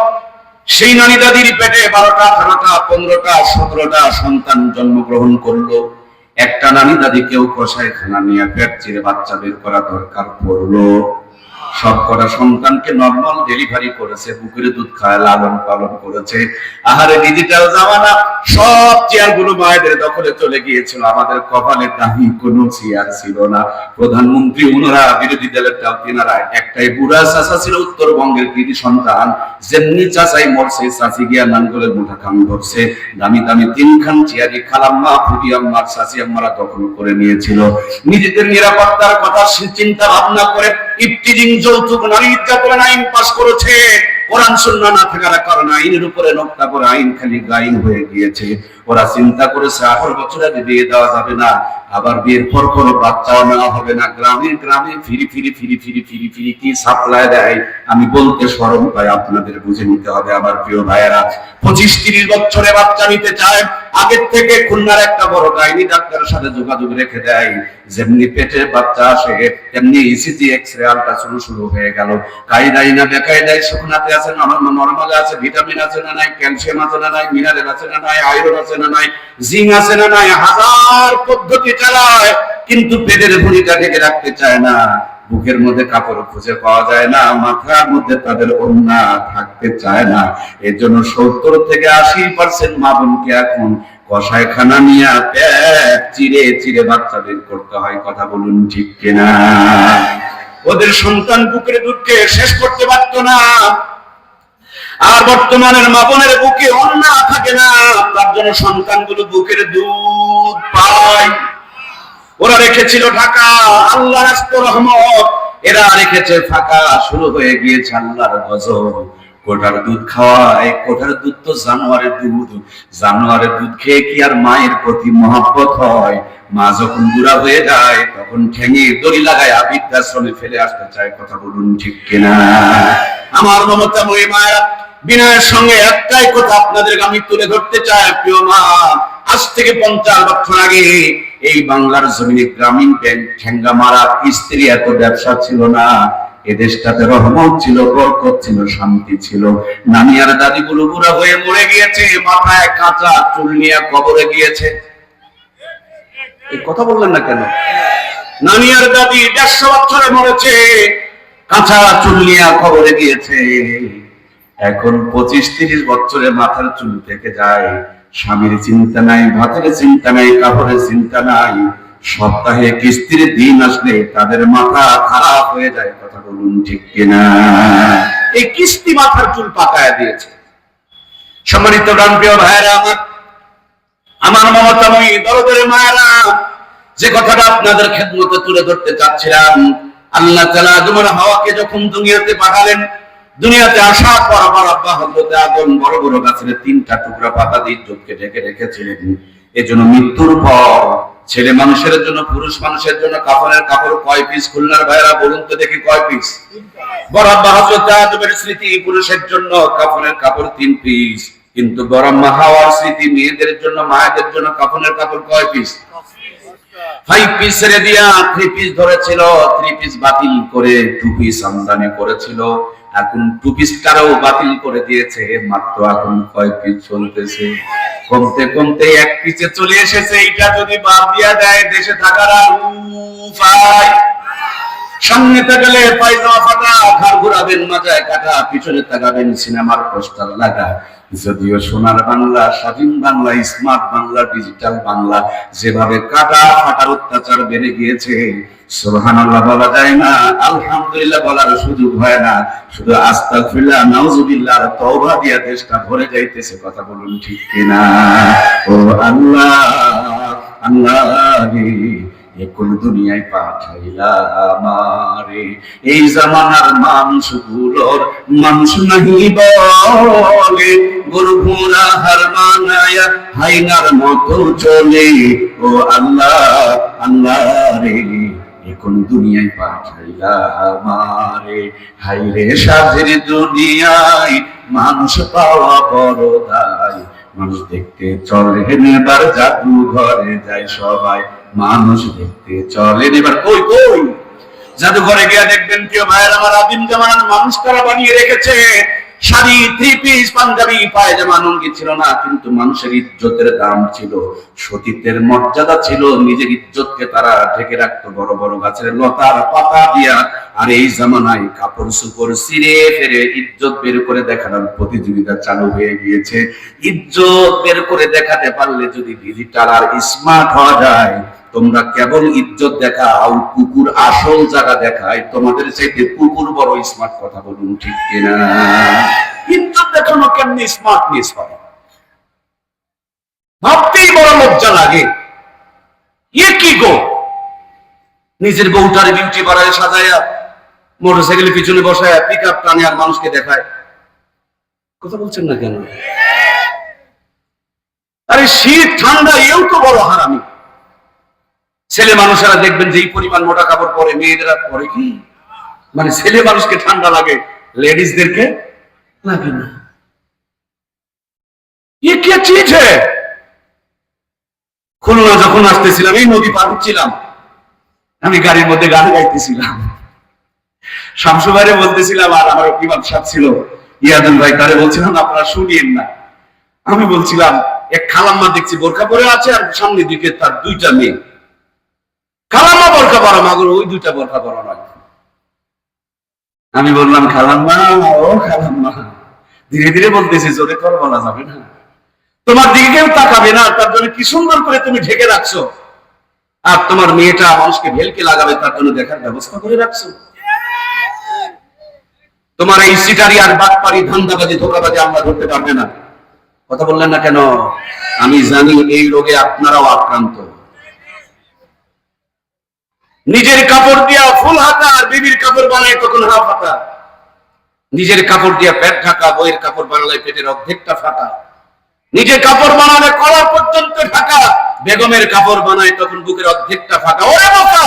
সেই নানি দাদির পেটে 12টা 18টা 15টা 17টা সন্তান জন্মগ্রহণ করলো। একটা নানি দাদিকেও কসাইখানা নিয়ে পেট চিরে বাচ্চা বের করা দরকার পড়লো। সব কটা সন্তানকে নরমাল ডেলিভারি করেছে, বুকের দুধ খায় লালন পালন করেছে। আহারে ডিজিটাল জামানা, সব চেয়ার গুলো মায়েদের দখলে চলে গিয়েছিল। আমাদের কপালে দামি কোনো চেয়ার ছিল না। প্রধানমন্ত্রী ওনারা, বিরোধী দলের তিনারা, একটাই বুড়া চাচা ছিল উত্তরবঙ্গের কৃতি সন্তান। যেমনি চাচাই মরছে, চাচি গিয়া নাঙ্গলের মুঠা কাম ধরছে। দামি দামি 3খান চেয়ারি খালাম্মা ফুটি আম্মার চাচি আম্মারা দখল করে নিয়েছিল। নিজেদের নিরাপত্তার কথা চিন্তা ভাবনা করে ইফতিজিং যৌতুক নারী নির্যাতন আইন পাস করেছে। কোরআন সুন্নাহ না থাকার কারণে আইনের উপরে নোক্তা করে আইন খালি গাইন হয়ে গিয়েছে। ওরা চিন্তা করেছে 18 বছর আগে বিয়ে দেওয়া যাবে না, আবার বিয়ের পর কোনো বাচ্চাও নেওয়া হবে না। গ্রামে গ্রামে ফিরি কি সাপ্লাই দেয় আমি বলতে শরম পাই, আপনাদের বুঝে নিতে হবে আমার প্রিয় ভাইয়েরা। 25-30 বছরে বাচ্চা নিতে চায়, আগের থেকে খুলনার একটা বড় গাইনি ডাক্তারের সাথে যোগাযোগ রেখে দেয়। যেমনি পেটে বাচ্চা আসে তেমনি ইসিজি এক্সরে আল্ট্রাসাউন্ড শুরু হয়ে গেল। কায়দাই না বেকায়দায় শুকনাতে আছে না নরমালে আছে, ভিটামিন আছে না নাই, ক্যালসিয়াম আছে না নাই, মিনারেল আছে না নাই, আয়রন আছে না নাই, জিঙ্ক আছে না নাই, হাজার পদ্ধতি চালায়, কিন্তু পেটের ভুঁড়িটা ঢেকে রাখতে চায় না। বুকের মধ্যে কাপড় খুঁজে পাওয়া যায় না, মাথার মধ্যে তাদের ওড়না থাকতে চায় না। এর জন্য 70 থেকে 80% মা বোনকে এখন কসাইখানা নিয়ে পেট চিরে চিরে বাচ্চা বের করতে হয়। কথা বলুন ঠিক কিনা? ওদের সন্তান বুকের দুধকে শেষ করতে পারত না। আর বর্তমানের মা বোনের বুকে ওড়না থাকে না, তার জন্য সন্তানগুলো বুকের দুধ পায়। ওরা রেখেছিল ঢাকা, আল্লাহর রাস্ত রহমত, এরা রেখেছে ফাঁকা। শুরু হয়ে গিয়েছে আল্লাহর গজব। কোটার দুধ খাওয়ায়, কোটার দুধ তো জানোয়ারের দুধ। জানোয়ারের দুধ খেয়ে কি আর মায়ের প্রতি মহব্বত হয়? মা যখন বুড়া হয়ে যায় তখন ঠেঙে দড়ি লাগায় বৃদ্ধাশ্রমে ফেলে আসতে চায়। কথা বলুন ঠিক কিনা? আমার মমতাময়ী মায়েরা, বিনয়ের সঙ্গে একটাই কথা আপনাদের আমি তুলে ধরতে চাই, প্রিয় মা। আজ থেকে 50 বছর আগে এই বাংলার জমিনে গ্রামীণ ব্যাংক ঠেঙ্গা মারা স্ত্রী এত ব্যবসা ছিল না। এদেশটাতে রহমত ছিল, বরকত ছিল, শান্তি ছিল। নানি আর দাদি গুলো বুড়া হয়ে মরে গিয়েছে, মাথায় কাঁচা চুল নিয়ে কবরে গিয়েছে। এই কথা বললেন না কেন? নানি আর দাদি 150 বছরে মরেছে, কাঁচা চুল নিয়ে কবরে গিয়েছে। এখন 25-30 বছরে মাথার চুল থেকে যায়। স্বামীর চিন্তা নাই, ভাতের চিন্তা নাই, কাপড়ের চিন্তা নাই। সপ্তাহে কিস্তির দিন আসলে তাদের মাথা খারাপ হয়ে যায়। কথা বলুন ঠিক কিনা? এই কিস্তি মাথার চুল পাকায় দিয়েছে। সম্মানিত প্রিয় ভাইয়েরা, আমার মমতাময়ী দরদের মায়েরা, যে কথাটা আপনাদের খেদমতে তুলে ধরতে চাচ্ছিলাম, আল্লাহ তাআলা আদম আর হাওয়াকে যখন দুনিয়াতে পাঠালেন, দুনিয়াতে আসার পর আবার আব্বা হযরত আদম বড় বড় গাছের 3টা টুকরা পাতা দিয়ে ইজ্জতকে ঢেকে রেখেছিলেন। এজন্য মৃত্যুর পর ছেলে মানুষের জন্য, পুরুষ মানুষের জন্য কাফনের কাপড় কয় পিস? খুলনার ভাইরা বলুন তো দেখি কয় পিস? বড় আব্বা হযরত আদমের স্মৃতি পুরুষের জন্য কাফনের কাপড় 3 পিস, কিন্তু বড় আম্মা হাওয়ার স্মৃতি মেয়েদের জন্য, মায়েদের জন্য কাফনের কাপড় কয় পিস? 5 পিস ছেড়ে দিয়া 3 পিস ধরেছিল। 3 পিস বাতিল করে 2 পিস আমদানি করেছিল। এখন 2 পিসটাও বাতিল করে দিয়েছে। মাত্র এখন কয় পিস চলতেছে? কমতে কমতে 1 পিসে চলে এসেছে। এটা যদি বাদ দিয়া দেয় দেশে থাকার আর উপায়। সামনে তাকালে পায়জামা ফাটা, ঘাড় ঘুরাবেন মাথায় কাটা, পিছনে তাকাবেন সিনেমার পোস্টার লাগা। যদিও সোনার বাংলা, স্বাধীন বাংলা, স্মার্ট বাংলা, ডিজিটাল বাংলা, যেভাবে কাটা ফাটার অত্যাচার বেড়ে গিয়েছে, সুবহানাল্লাহ বলা যায় না, আলহামদুলিল্লাহ বলার সুযোগ হয় না। শুধু আস্তাগফিরুল্লাহ, নাউজুবিল্লাহ আর তওবা দিয়া দেশটা ভরে যাইতেছে। কথা বলুন ঠিক কিনা? ও আল্লাহ, আল্লাহ রে, কোন দুনিয়ায় পাঠাইলা আমারে? এই জামানার মানুষগুলোর মানুষ নাহি বলে, গরু ঘোড়া হার মানায়া হাইনার মতো চলে। ও আল্লাহ, আল্লাহ রে, কোন দুনিয়ায় পাঠাইলা আমারে, হাইরে সাধের দুনিয়ায় মানুষ পাওয়া বড় দায়, মানুষ দেখতে চলে এবার জাদু ঘরে যায় সবাই, মানুষ দেখতে চলে এবার কই কই জাদুঘরে গিয়ে দেখবেন কেউ ভাইয়ের আমার আদিম জামানার মানুষ তারা বানিয়ে রেখেছে, শাড়ি, থ্রি পিস, পাঞ্জাবি, পায়জামা, লুঙ্গি ছিল না, কিন্তু মানুষের ইজ্জতের দাম ছিল, সতীত্বের মর্যাদা ছিল, নিজের ইজ্জতকে তারা ঢেকে রাখতো বড় বড় গাছের লতার পাতা দিয়া। আর এই জামানায় কাপড় সুপড় ছিঁড়ে ফেরে ইজ্জত বের করে দেখানোর প্রতিযোগিতা চালু হয়ে গিয়েছে। ইজ্জত বের করে দেখাতে পারলে যদি ডিজিটাল আর স্মার্ট হওয়া যায়, তোমরা কেবল ইজ্জত দেখাও, কুকুর আসল জায়গা দেখায়, তোমাদের চাইতে কুকুর বড় স্মার্ট, কথা বলুন ঠিক কিনা? ইজ্জত দেখানো কেমনি স্মার্টনেস হয়, ভাবতেই বড় লজ্জা লাগে। এ কি গো, নিজের বউটার বিউটি বাড়ায় সাজায়া মোটরসাইকেলের পিছনে বসায় পিক আপ টানে আর মানুষকে দেখায়, কথা বলছেন না কেন? আরে শীত ঠান্ডা এও তো বড় হারামি। ছেলে মানুষেরা দেখবেন যে এই পরিমাণ মোটা কাপড় পরে, মেয়েদেরা পরে কি, মানে ছেলে মানুষকে ঠান্ডা লাগে, লেডিসদেরকে লাগে না। ये क्या चीज है? খুলনা যখন আসতেছিলাম, এই নদী পার হচ্ছিলাম, আমি গাড়ির মধ্যে গান গাইতেছিলাম, শামসু ভাইরে বলতেছিলাম, আর আমার ইমাম সাহেব ছিল ইয়াদুল ভাই, তারে বলছিলাম আপনারা শুনিয়েন না। আমি বলছিলাম এক খালাম্মা দেখছি বোরকা পরে আছে, আর সামনের দিকে তার দুইটা মেয়ে, খালাম্মা বোরকা পরা, মাগুর ওই দুইটা বোরকা পরা নয়। আমি বললাম খালাম্মা, ও খালাম্মা, ধীরে ধীরে বলতেছি, জোরে করে বলা যাবে না, তোমার দিকে কেউ তাকাবে না, তার জন্য কি সুন্দর করে তুমি ঢেকে রাখছো, আর তোমার মেয়েটা মানুষকে ভেলকে লাগাবে তার জন্য দেখার ব্যবস্থা করে রাখছো। তোমার এই সিটারি আর বাটপারি, ধান্দাবাজি, ধোকাবাজি আমরা ধরতে পারবে না। কথা বললেন না কেন? আমি জানি এই রোগে আপনারাও আক্রান্ত। নিজের কাপড় দিয়া ফুল হাতা, আর বিবির কাপড় বানায় তখন হাফ হাতা। নিজের কাপড় দিয়া পেট ঢাকা, বইয়ের কাপড় বানালে পেটের অর্ধেকটা ফাটা। নিজের কাপড় বানালে কলার পর্যন্ত ঢাকা, বেগমের কাপড় বানায় তখন বুকের অর্ধেকটা ফাঁকা। ওরে বোকা,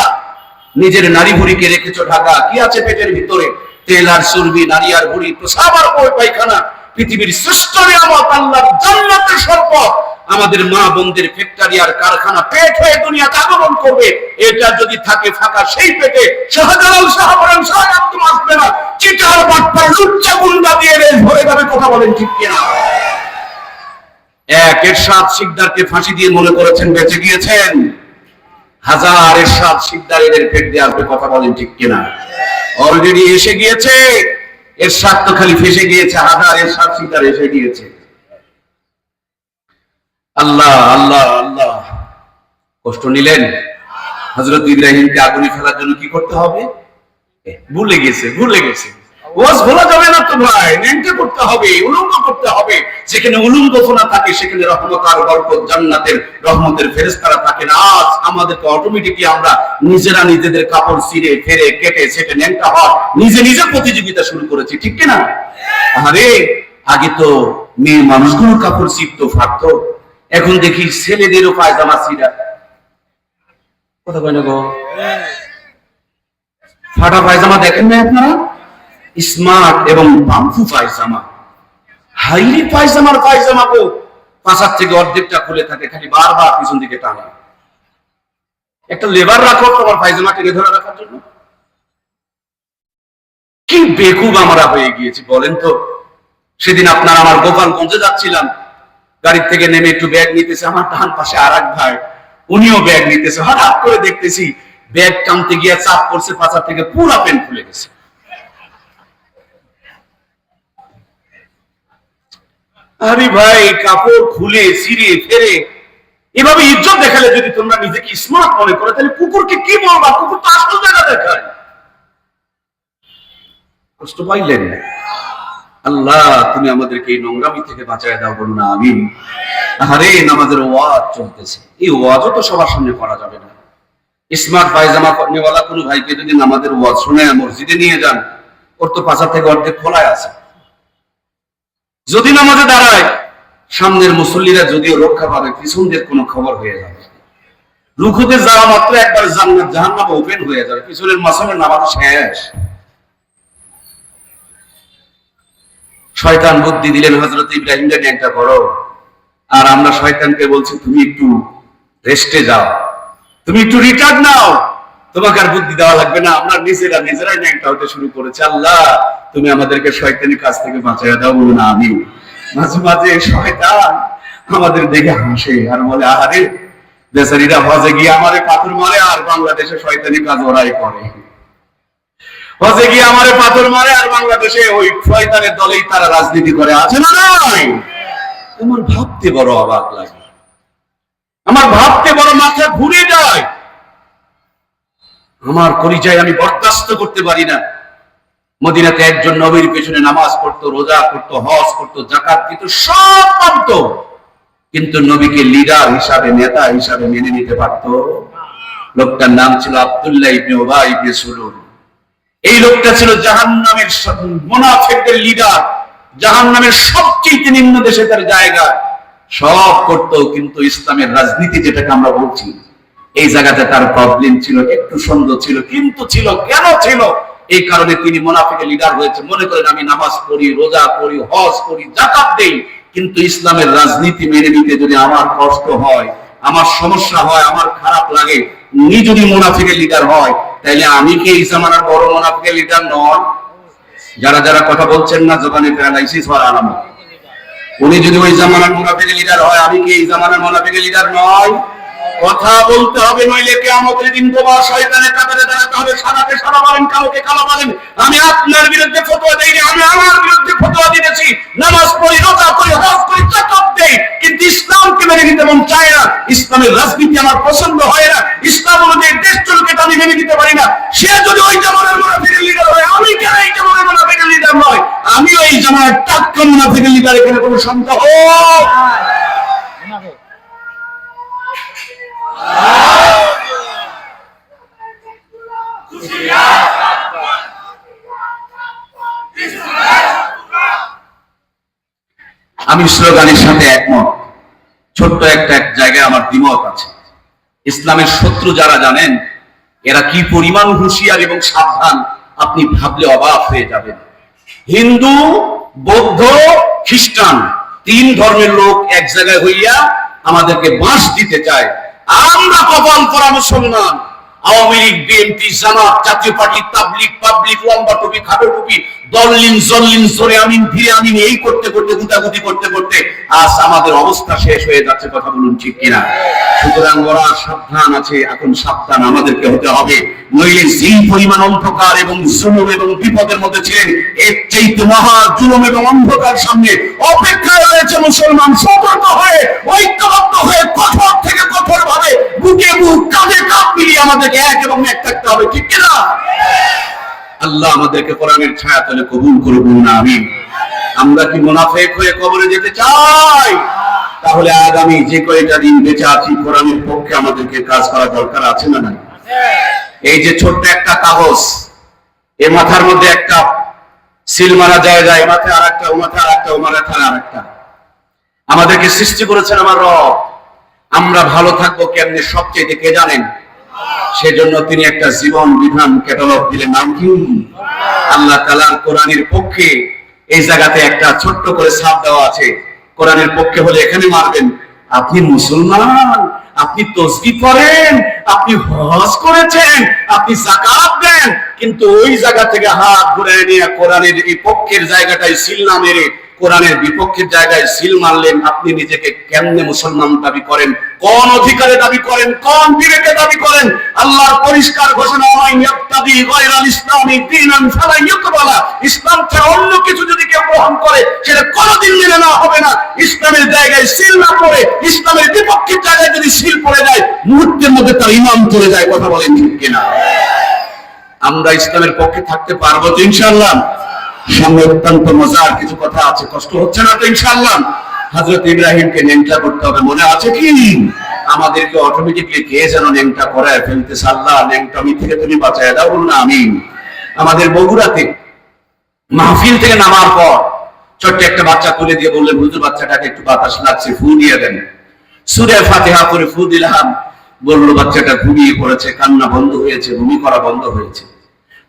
নিজের নারী ভুড়িকে রেখেছো ঢাকা, কি আছে পেটের ভিতরে? তেল আর চর্বি, নারী আর ভুড়ি, প্রসাব আর পায়খানা। পৃথিবীর শ্রেষ্ঠ নিয়ামত, আল্লাহর জান্নাতের সম্পদ, আমাদের মা বোনদের ফ্যাক্টরি আর কারখানা পেট হয়ে দুনিয়াতে আগমন করবে। এটা যদি থাকে ফাঁকা, সেই পেটে শাহজালাল, শাহপরান, শাহ আব্দুল আসবে না, চিটার বাটপার, লুচ্চা গুন্ডা দিয়ে ভরে যাবে। কথা বলেন ঠিক কিনা? এক এরশাদ শিকদারকে ফাঁসি দিয়ে মনে করেছেন বেঁচে গিয়েছেন, হাজার এরশাদ শিকদার এদের পেট দিয়ে আসবে। কথা বলেন ঠিক কিনা? অলরেডি এসে গিয়েছে, এরশাদ তো খালি ফেসে গিয়েছে, হাজার এরশাদ শিকদার এসে গিয়েছে। আল্লাহ আল্লাহ আল্লাহ, কষ্ট নিলেন। হযরত ইব্রাহিমকে আগুনে ফেলার জন্য কি করতে হবে? ভুলে গেছে, ভুলে গেছে। ওয়াজ ভোলা যাবে না তো ভাই, ন্যাংটা করতে হবে, উলঙ্গ করতে হবে। যেখানে উলঙ্গ ফোনা থাকে সেখানে রহমত আর বরকত, জান্নাতের রহমতের ফেরেশতারা থাকে না। আজ আমাদেরকে অটোমেটিকলি আমরা নিজেরা নিজেদের কাপড় ছিঁড়ে ফেরে কেটে সেটে ন্যাংটা হওয়ার নিজে নিজে প্রতিযোগিতা শুরু করেছি, ঠিক কিনা? আরে আগে তো মেয়ে মানুষগুলোর কাপড় ছিঁড়তো, ফাটতো, এখন দেখি ছেলেদেরও পায়জামা ছিঁড়া। কথা কয় না গো? ফাটা পায়জামা দেখেন না আপনারা? স্মার্ট এবং বাম্পু পায়জামা, হাইলি পায়জামার পায়জামা গো, পাশার থেকে অর্ধেকটা খুলে থাকে, খালি বারবার পিছন দিকে টানা। একটা লেবার রাখো তোমার পায়জামা টেনে ধরে রাখার জন্য। কি বেকুব আমরা হয়ে গিয়েছি বলেন তো। সেদিন আপনার আমার গোপালগঞ্জে যাচ্ছিলাম, গাড়ির থেকে নেমে একটু ব্যাগ নিতেছে, আমার ডান পাশে আর এক ভাই, উনিও ব্যাগ নিতেছে। হঠাৎ করে দেখতেছি ব্যাগ টানতে গিয়ে চাপ করছে, পাশার থেকে পুরা প্যান্ট খুলে গেছে। আরে ভাই, কাপড় খুলে ছিঁড়ে ফেরে এভাবে ইজ্জত দেখালে যদি তোমরা নিজেকে স্মার্ট মনে করো, তাহলে কুকুরকে কি বলবা? কুকুর তো আসল জায়গা দেখায়। কষ্ট পাইলেন? আল্লাহ তুমি আমাদেরকে এই নোংরামি থেকে বাঁচায় দাও, বলুন আমিন। আরে নামাজের ওয়াজ চলতেছে, এই ওয়াজও তো সবার সামনে করা যাবে না। স্মার্ট পায়জামা পরনেওয়ালা কোনো ভাইকে যদি নামাজের ওয়াজ শুনে মসজিদে নিয়ে যান, ওর তো পাশা থেকে অর্ধেক খোলায় আছে। যদি নামাজে দাঁড়ায়, সামনের মুসল্লিরা যদিও রক্ষা পাবে, পিছনদের কোনো খবর হয়ে যাবে। রুকুতে যাওয়া মাত্র একবার জান্নাত জাহান্নাম ওপেন হয়ে যাবে, পিছনের মাসুমের নামাজ শেষ। শয়তান বুদ্ধি দিলেন হযরত ইব্রাহিমকে ন্যাংটা করো, আর আমরা শয়তানকে বলছি তুমি একটু রেস্টে যাও, তুমি একটু রিটার্ন নাও, তোমাকে আর বুদ্ধি দেওয়া লাগবে না। আমরা নিজেরাই ন্যাংটা হতে শুরু করেছি। আল্লাহ তুমি আমাদেরকে শয়তানের কাছ থেকে বাঁচাইয়া দাও, বলুন আমিন। মাঝে মাঝে শয়তান আমাদের দেখে হাসে আর বলে আরে বেচারীরা হজে গিয়ে আমারে পাথর মারে, আর বাংলাদেশে শয়তানি কাজ ওরাই করে। হজে গিয়ে আমারে পাথর মারে, আর বাংলাদেশে ওই শয়তানের দলেই তারা রাজনীতি করে, আছে না নাই? আমার ভাবতে বড় অবাক লাগে, আমার ভাবতে বড় মাথা ঘুরে যায়। আমার পরিচয় আমি বরদাস্ত করতে পারি না। মদিনাতে একজন নবীর পেছনে নামাজ পড়তো, রোজা করতো, হজ করতো, যাকাত দিত, সব মানতো, কিন্তু নবীকে লিডার হিসাবে, নেতা হিসাবে মেনে নিতে পারত? লোকটার নাম ছিল আব্দুল্লাহ ইবনে উবাই ইবনে সুলুল। এই লোকটা ছিল জাহান্নামের মুনাফিকদের লিডার, জাহান্নামের সবচেয়ে নিম্ন দেশে তার জায়গা। সব করতো, কিন্তু ইসলামের রাজনীতি যেটাকে আমরা বলছি, এই জায়গাতে তার প্রবলেম ছিল, একটু সন্দেহ ছিল, কিন্তু ছিল। কেন ছিল? এই কারণে তিনি মুনাফিকের লিডার হয়েছে। মনে করেন আমি নামাজ পড়ি, রোজা করি, হজ করি, যাকাত দেই, কিন্তু ইসলামের রাজনীতি মেনে নিতে যদি আমার কষ্ট হয়, আমার সমস্যা হয়, আমার খারাপ লাগে, উনি যদি মুনাফিকের লিডার হয়, তাহলে আমি কি এই জামানার বড় মুনাফিকের লিডার নয়? যারা যারা কথা বলছেন না, জবানে প্যারালাইসিস হওয়ার আলামত। উনি যদি ওই জামানার মুনাফিকের লিডার হয়, আমি কি এই জামানার মুনাফিকের লিডার নয়? কথা বলতে হবে, নইলে কিয়ামতের দিন তোমার শয়তানের কাতারে দাঁড়াতে হবে। সারাকে সারা বলেন, কাউকে কালা বলেন। আমি আপনার বিরুদ্ধে ফতোয়া দেইনি, আমি আমার বিরুদ্ধে ফতোয়া দিয়েছি। নামাজ পড়ি, রোজা করি, হজ করি, যাকাত দেই, কিন্তু ইসলামকে মেনে নিতে মন চায় না। ইসলামের রাজনীতি আমার পছন্দ হয় না। ইসলাম অনুযায়ী দেশ চলকে আমি মেনে নিতে পারি না। সে যদি ওই জামানার মুনাফিকের লিডার হয়, আমি কেন এই জামানার মুনাফিকের লিডার নয়? আমিও এই জামানার টাটকা মুনাফিকের লিডার, এখানে কোনো সন্দেহ আমি স্লোগানের সাথে একমত। ছোট্ট একটা জায়গায় আমার দ্বিমত আছে। ইসলামের শত্রু যারা জানেন এরা কি পরিমাণ হুঁশিয়ার এবং সাবধান, আপনি ভাবলে অবাক হয়ে যাবেন। হিন্দু, বৌদ্ধ, খ্রিস্টান, তিন ধর্মের লোক এক জায়গায় হইয়া আমাদেরকে বাঁশ দিতে চায়। আমরা কপাল করা মুসলমান, আওয়ামী লীগ, বিএনপি, জামাত, জাতীয় পার্টি, তাবলিগ, পাবলিক, লম্বা টুপি, খাটো টুপি, দলিন জল্লিন জোরে আমিন ধীরে আমিন, এই করতে করতে গুতাগুতি করতে করতে আজ আমাদের অবস্থা শেষ হয়ে যাচ্ছে। কথা বলুন ঠিক কিনা? সুতরাং ওরা সাবধান আছে, এখন সাবধান আমাদেরকে হতে হবে। নইলে যেই পরিমাণ অন্ধকার এবং জুলুম এবং বিপদের মধ্যে ছিলেন, এর চাইতে মহা জুলুম এবং অন্ধকার সামনে অপেক্ষায় রয়েছে মুসলমান। সতর্ক হয়ে, ঐক্যবদ্ধ হয়ে, কঠোর থেকে কঠোর ভাবে, বুকে বুক, কাঁধে কাঁধ মিলিয়ে আমাদেরকে এক এবং এক থাকতে হবে, ঠিক কিনা? আল্লাহ আমাদেরকে কোরআনের ছায়াতলে কবুল করুন, আমিন। আমরা কি মুনাফিক হয়ে কবরে যেতে চাই? তাহলে আগামী যে কয়টা দিন বেঁচে আছি, কোরআনের পক্ষে আমাদেরকে কাজ করা দরকার আছে না নাই? এই যে ছোট্ট একটা কাগজ, এ মাথার মধ্যে একটা সিল মারা যায়, যায় মাথায় আর একটা, ও মাথায় আর একটা, ও মাথায় আর একটা। আমাদেরকে সৃষ্টি করেছেন আমার রব। আমরা ভালো থাকবো কেমনে সবচেয়ে কে জানেন? সেজন্য তিনি একটা জীবন বিধান ক্যাটালগ দিলেন। নাম কি? আল্লাহ তাআলার কোরআনের পক্ষে এই জায়গাতে একটা ছোট্ট করে ছাপ দেওয়া আছে। কোরআনের পক্ষে হলে এখানে মারবেন। আপনি মুসলমান, আপনি তাসবিহ পড়েন, আপনি হজ করেছেন, আপনি যাকাত দেন, কিন্তু ওই জায়গা থেকে হাত ঘুরিয়ে নিয়ে কোরআনের এই পক্ষের জায়গাটায় সিল না মেরে কোরআনের বিপক্ষের জায়গায় সিল মারলেন। আপনি নিজেকে কেমনে মুসলমান দাবি করেন? কোন অধিকারে দাবি করেন? কোন বিবেকে দাবি করেন? আল্লাহর পরিষ্কার ঘোষণা, ইয়াবতাগি গায়রাল ইসলামি দীনান ফালা ইউকবালা। ইসলাম ছাড়া অন্য কিছু যদি কেউ গ্রহণ করে, সেটা কোনোদিন মেনে নেওয়া হবে না। ইসলামের জায়গায় সিল না পড়ে, ইসলামের বিপক্ষের জায়গায় যদি সিল পড়ে যায়, মুহূর্তের মধ্যে তার ঈমান চলে যায়। কথা বলেন ঠিক কিনা? আমরা ইসলামের পক্ষে থাকতে পারবো তো ইনশাআল্লাহ? সামনে অত্যন্ত মজার কিছু কথা আছে, কষ্ট হচ্ছে না তো ইনশাআল্লাহ? হযরত ইব্রাহিমকে নেংটা করতে হবে, মনে আছে কি? আমাদেরকে অটোমেটিকলি কে যেন নেংটা করায় ফেলতেছে। আল্লাহ নেংটামি থেকে তুমি বাঁচায় দাও, বলুন আমিন। আমাদের বগুড়াতে মাহফিল থেকে নামার পর ছোট্ট একটা বাচ্চা তুলে দিয়ে বললেন, হুজুর বাচ্চাটাকে একটু বাতাস লাগছে, ফু দিয়ে দেন। সূরা ফাতিহা করে ফু দিলাম। বললো বাচ্চাটা ঘুমিয়ে পড়েছে, কান্না বন্ধ হয়েছে, বমি করা বন্ধ হয়েছে।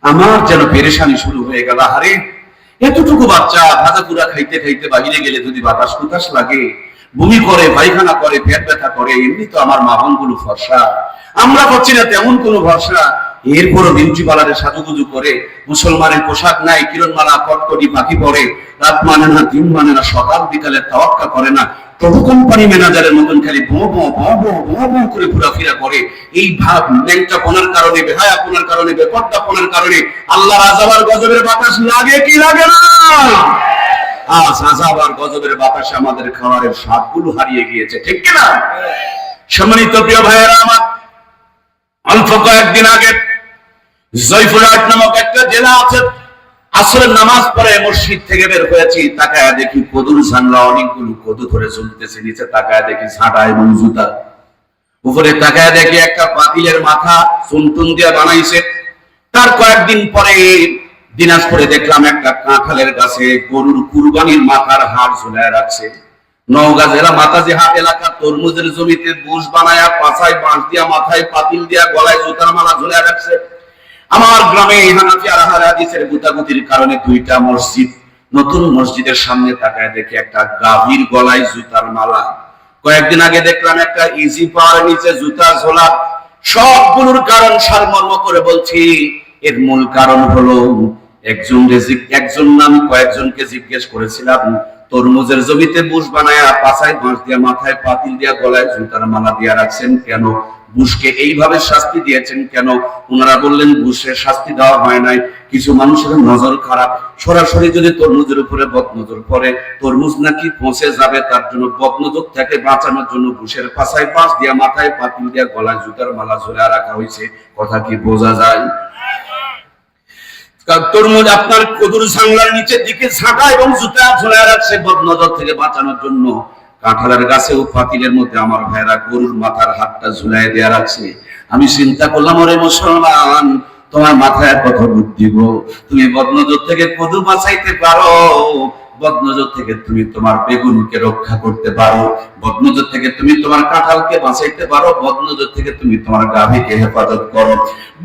আমার যেন পেরেশানি শুরু হয়ে গেল। আরে এতটুকু বাচ্চা ভাজা পুরা খাইতে খাইতে বাহিরে গেলে যদি বাতাস কুতাস লাগে, বমি করে, পায়খানা করে, পেট ব্যথা করে, এমনি তো আমার মা বোনগুলো ফর্সা, আমরা করছি না তেমন কোনো ভরসা। এরপরও বিউটি পার্লারে সাজুগুজু করে, মুসলমানের পোশাক নাই, কিরণমালা কটকটি পাখি পরে, রাত মানে না, দিন মানে না, সকাল বিকালে তাওয়াক্কা করে না, তবু কোম্পানি ম্যানেজারের মতন খালি করে ঘোরাফেরা করে। এই ভাব ন্যাংটাপনার কারণে, বেহায়াপনার কারণে, বেপর্দাপনার কারণে আল্লাহর আযাব আর গজবের বাতাস লাগে কি লাগে না? আজ আযাব আর গজবের বাতাসে আমাদের খাবারের স্বাদগুলো হারিয়ে গিয়েছে, ঠিক কিনা? সম্মানিত প্রিয় ভাইয়েরা আমার, অল্প কয়েকদিন আগে জয়পুরহাট নামক একটা জেলা আছে, আসরের নামাজ পড়ে মসজিদ থেকে বের হয়েছি, তাকায় দেখি কদুর ঝান্ডা অনেকগুলো কদু ধরে ঝুলতেছে, নিচে তাকায় দেখি ঝাঁটা এবং জুতা, উপরে তাকায় দেখি একটা পাতিলের মাথা চুনটুন দিয়ে বানাইছে। তার কয়েকদিন পরে দিনাজপুরে দেখলাম একটা কাঁঠালের গাছে গরুর কুরবানির মাথার হাড় ঝুলায় রাখছে। নওগাঁ জেলা মাতাজি হাট এলাকা তরমুজের জমিতে বুশ বানায়া পাছায় বাঁশ দিয়া, মাথায় পাতিল দিয়া, গলায় জুতার মালা ঝুলায় রাখছে। আমার গ্রামে হানাফি আর আহলে হাদিসের গুতাগুতির কারণে দুইটা মসজিদ, নতুন মসজিদের সামনে তাকায় দেখি একটা গাভীর গলায় জুতার মালা। কয়েকদিন আগে দেখলাম একটা ইজি পাওয়ার নিচে জুতা ঝোলা। সবগুলোর কারণ সারমর্ম করে বলছি, এর মূল কারণ হলো একজন নাম কয়েকজনকে জিজ্ঞেস করেছিলাম, তরমুজের জমিতে বুশ বানায়া পাছায় বাঁশ দিয়া, মাথায় পাতিল দিয়া, গলায় জুতার মালা দিয়া রাখছেন কেন? বুশকে এইভাবে শাস্তি দিয়েছেন কেন? ওনারা বললেন বুশের শাস্তি দেওয়া হয় নাই, কিছু মানুষের নজর খারাপ, সরাসরি যদি তরমুজের উপরে বদনজর পড়ে, তরমুজ নাকি পচে যাবে, তার জন্য বদনজর থেকে বাঁচানোর জন্য বুশের পাছায় বাঁশ দিয়া, মাথায় পাতিল দিয়া, গলায় জুতার মালা ঝুলিয়ে রাখা হয়েছে। কথা কি বোঝা যায়? তরমুজ আপনার কদুর জাংলার নিচের দিকে ঝাঁটা এবং জুতা ঝুলায় রাখছে বদনজর থেকে বাঁচানোর জন্য। কাঁঠালের গাছে ও পাতিলের মধ্যে আমার ভাইরা গরুর মাথার হাতটা ঝুলাই দেয়া রাখছে। আমি চিন্তা করলাম, ওরে মুসলমান, তোমার মাথায় কত বুদ্ধি গো, তুমি বদনজর থেকে কদু বাঁচাইতে পারো, বদনজর থেকে তুমি তোমার বেগুনকে রক্ষা করতে পারো, বদনজর থেকে তুমি তোমার কাঁঠালকে বাঁচাইতে পারো, বদনজর থেকে তুমি তোমার গাভীকে হেফাজত করো,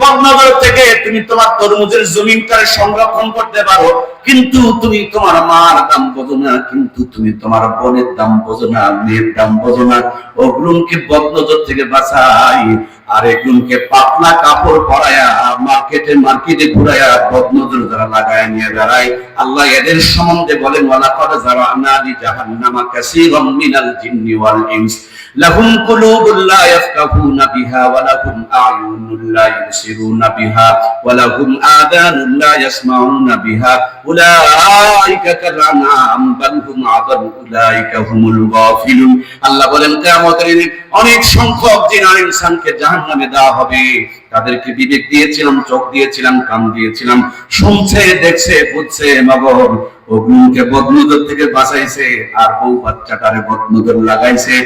বদনজর থেকে তুমি তোমার তরমুজের জমিনটারে সংরক্ষণ করতে পারো, কিন্তু তুমি তোমার মার দাম বোঝো না, কিন্তু তুমি তোমার বোনের দাম বোঝো না, মেয়ের দাম বোঝো না। ওগুলোকে বদনজর থেকে বাঁচাই, আর এগুলোকে পাতলা কাপড় পরায়া মার্কেটে ঘুরাইয়া বদনজর যারা লাগায় নিয়ে বেড়ায়, আল্লাহ এদের সম্বন্ধে বলেন, ওয়ালাকাদ যারানা লিজাহান্নামা কাসীরাম মিনাল জিন্নি ওয়াল ইনস লাহুম কুলুবুন লা ইয়াফকাহুনা বিহা ওয়া লাহুম আ'য়ুনুন লা ইবসিরুনা বিহা ওয়া লাহুম আযানুন লা ইয়াসমাউনা বিহা উলাইকা কালানাম বাল হুম আযাল উলাইকা হুমুল গাফিলুন। আল্লাহ বলেন, কিয়ামতের দিন অনেক সংখ্যক জিন আর ইনসানকে জাহান্নামে দেওয়া হবে। তাদেরকে বিবেক দিয়েছিলাম, চোখ দিয়েছিলাম, কান দিয়েছিলাম, শুনছে, দেখছে, বুঝছে, মগর ওগুলোকে বদনজর থেকে বাঁচাইছে, আর বউ বাচ্চাটারে বদনজর লাগাইছে।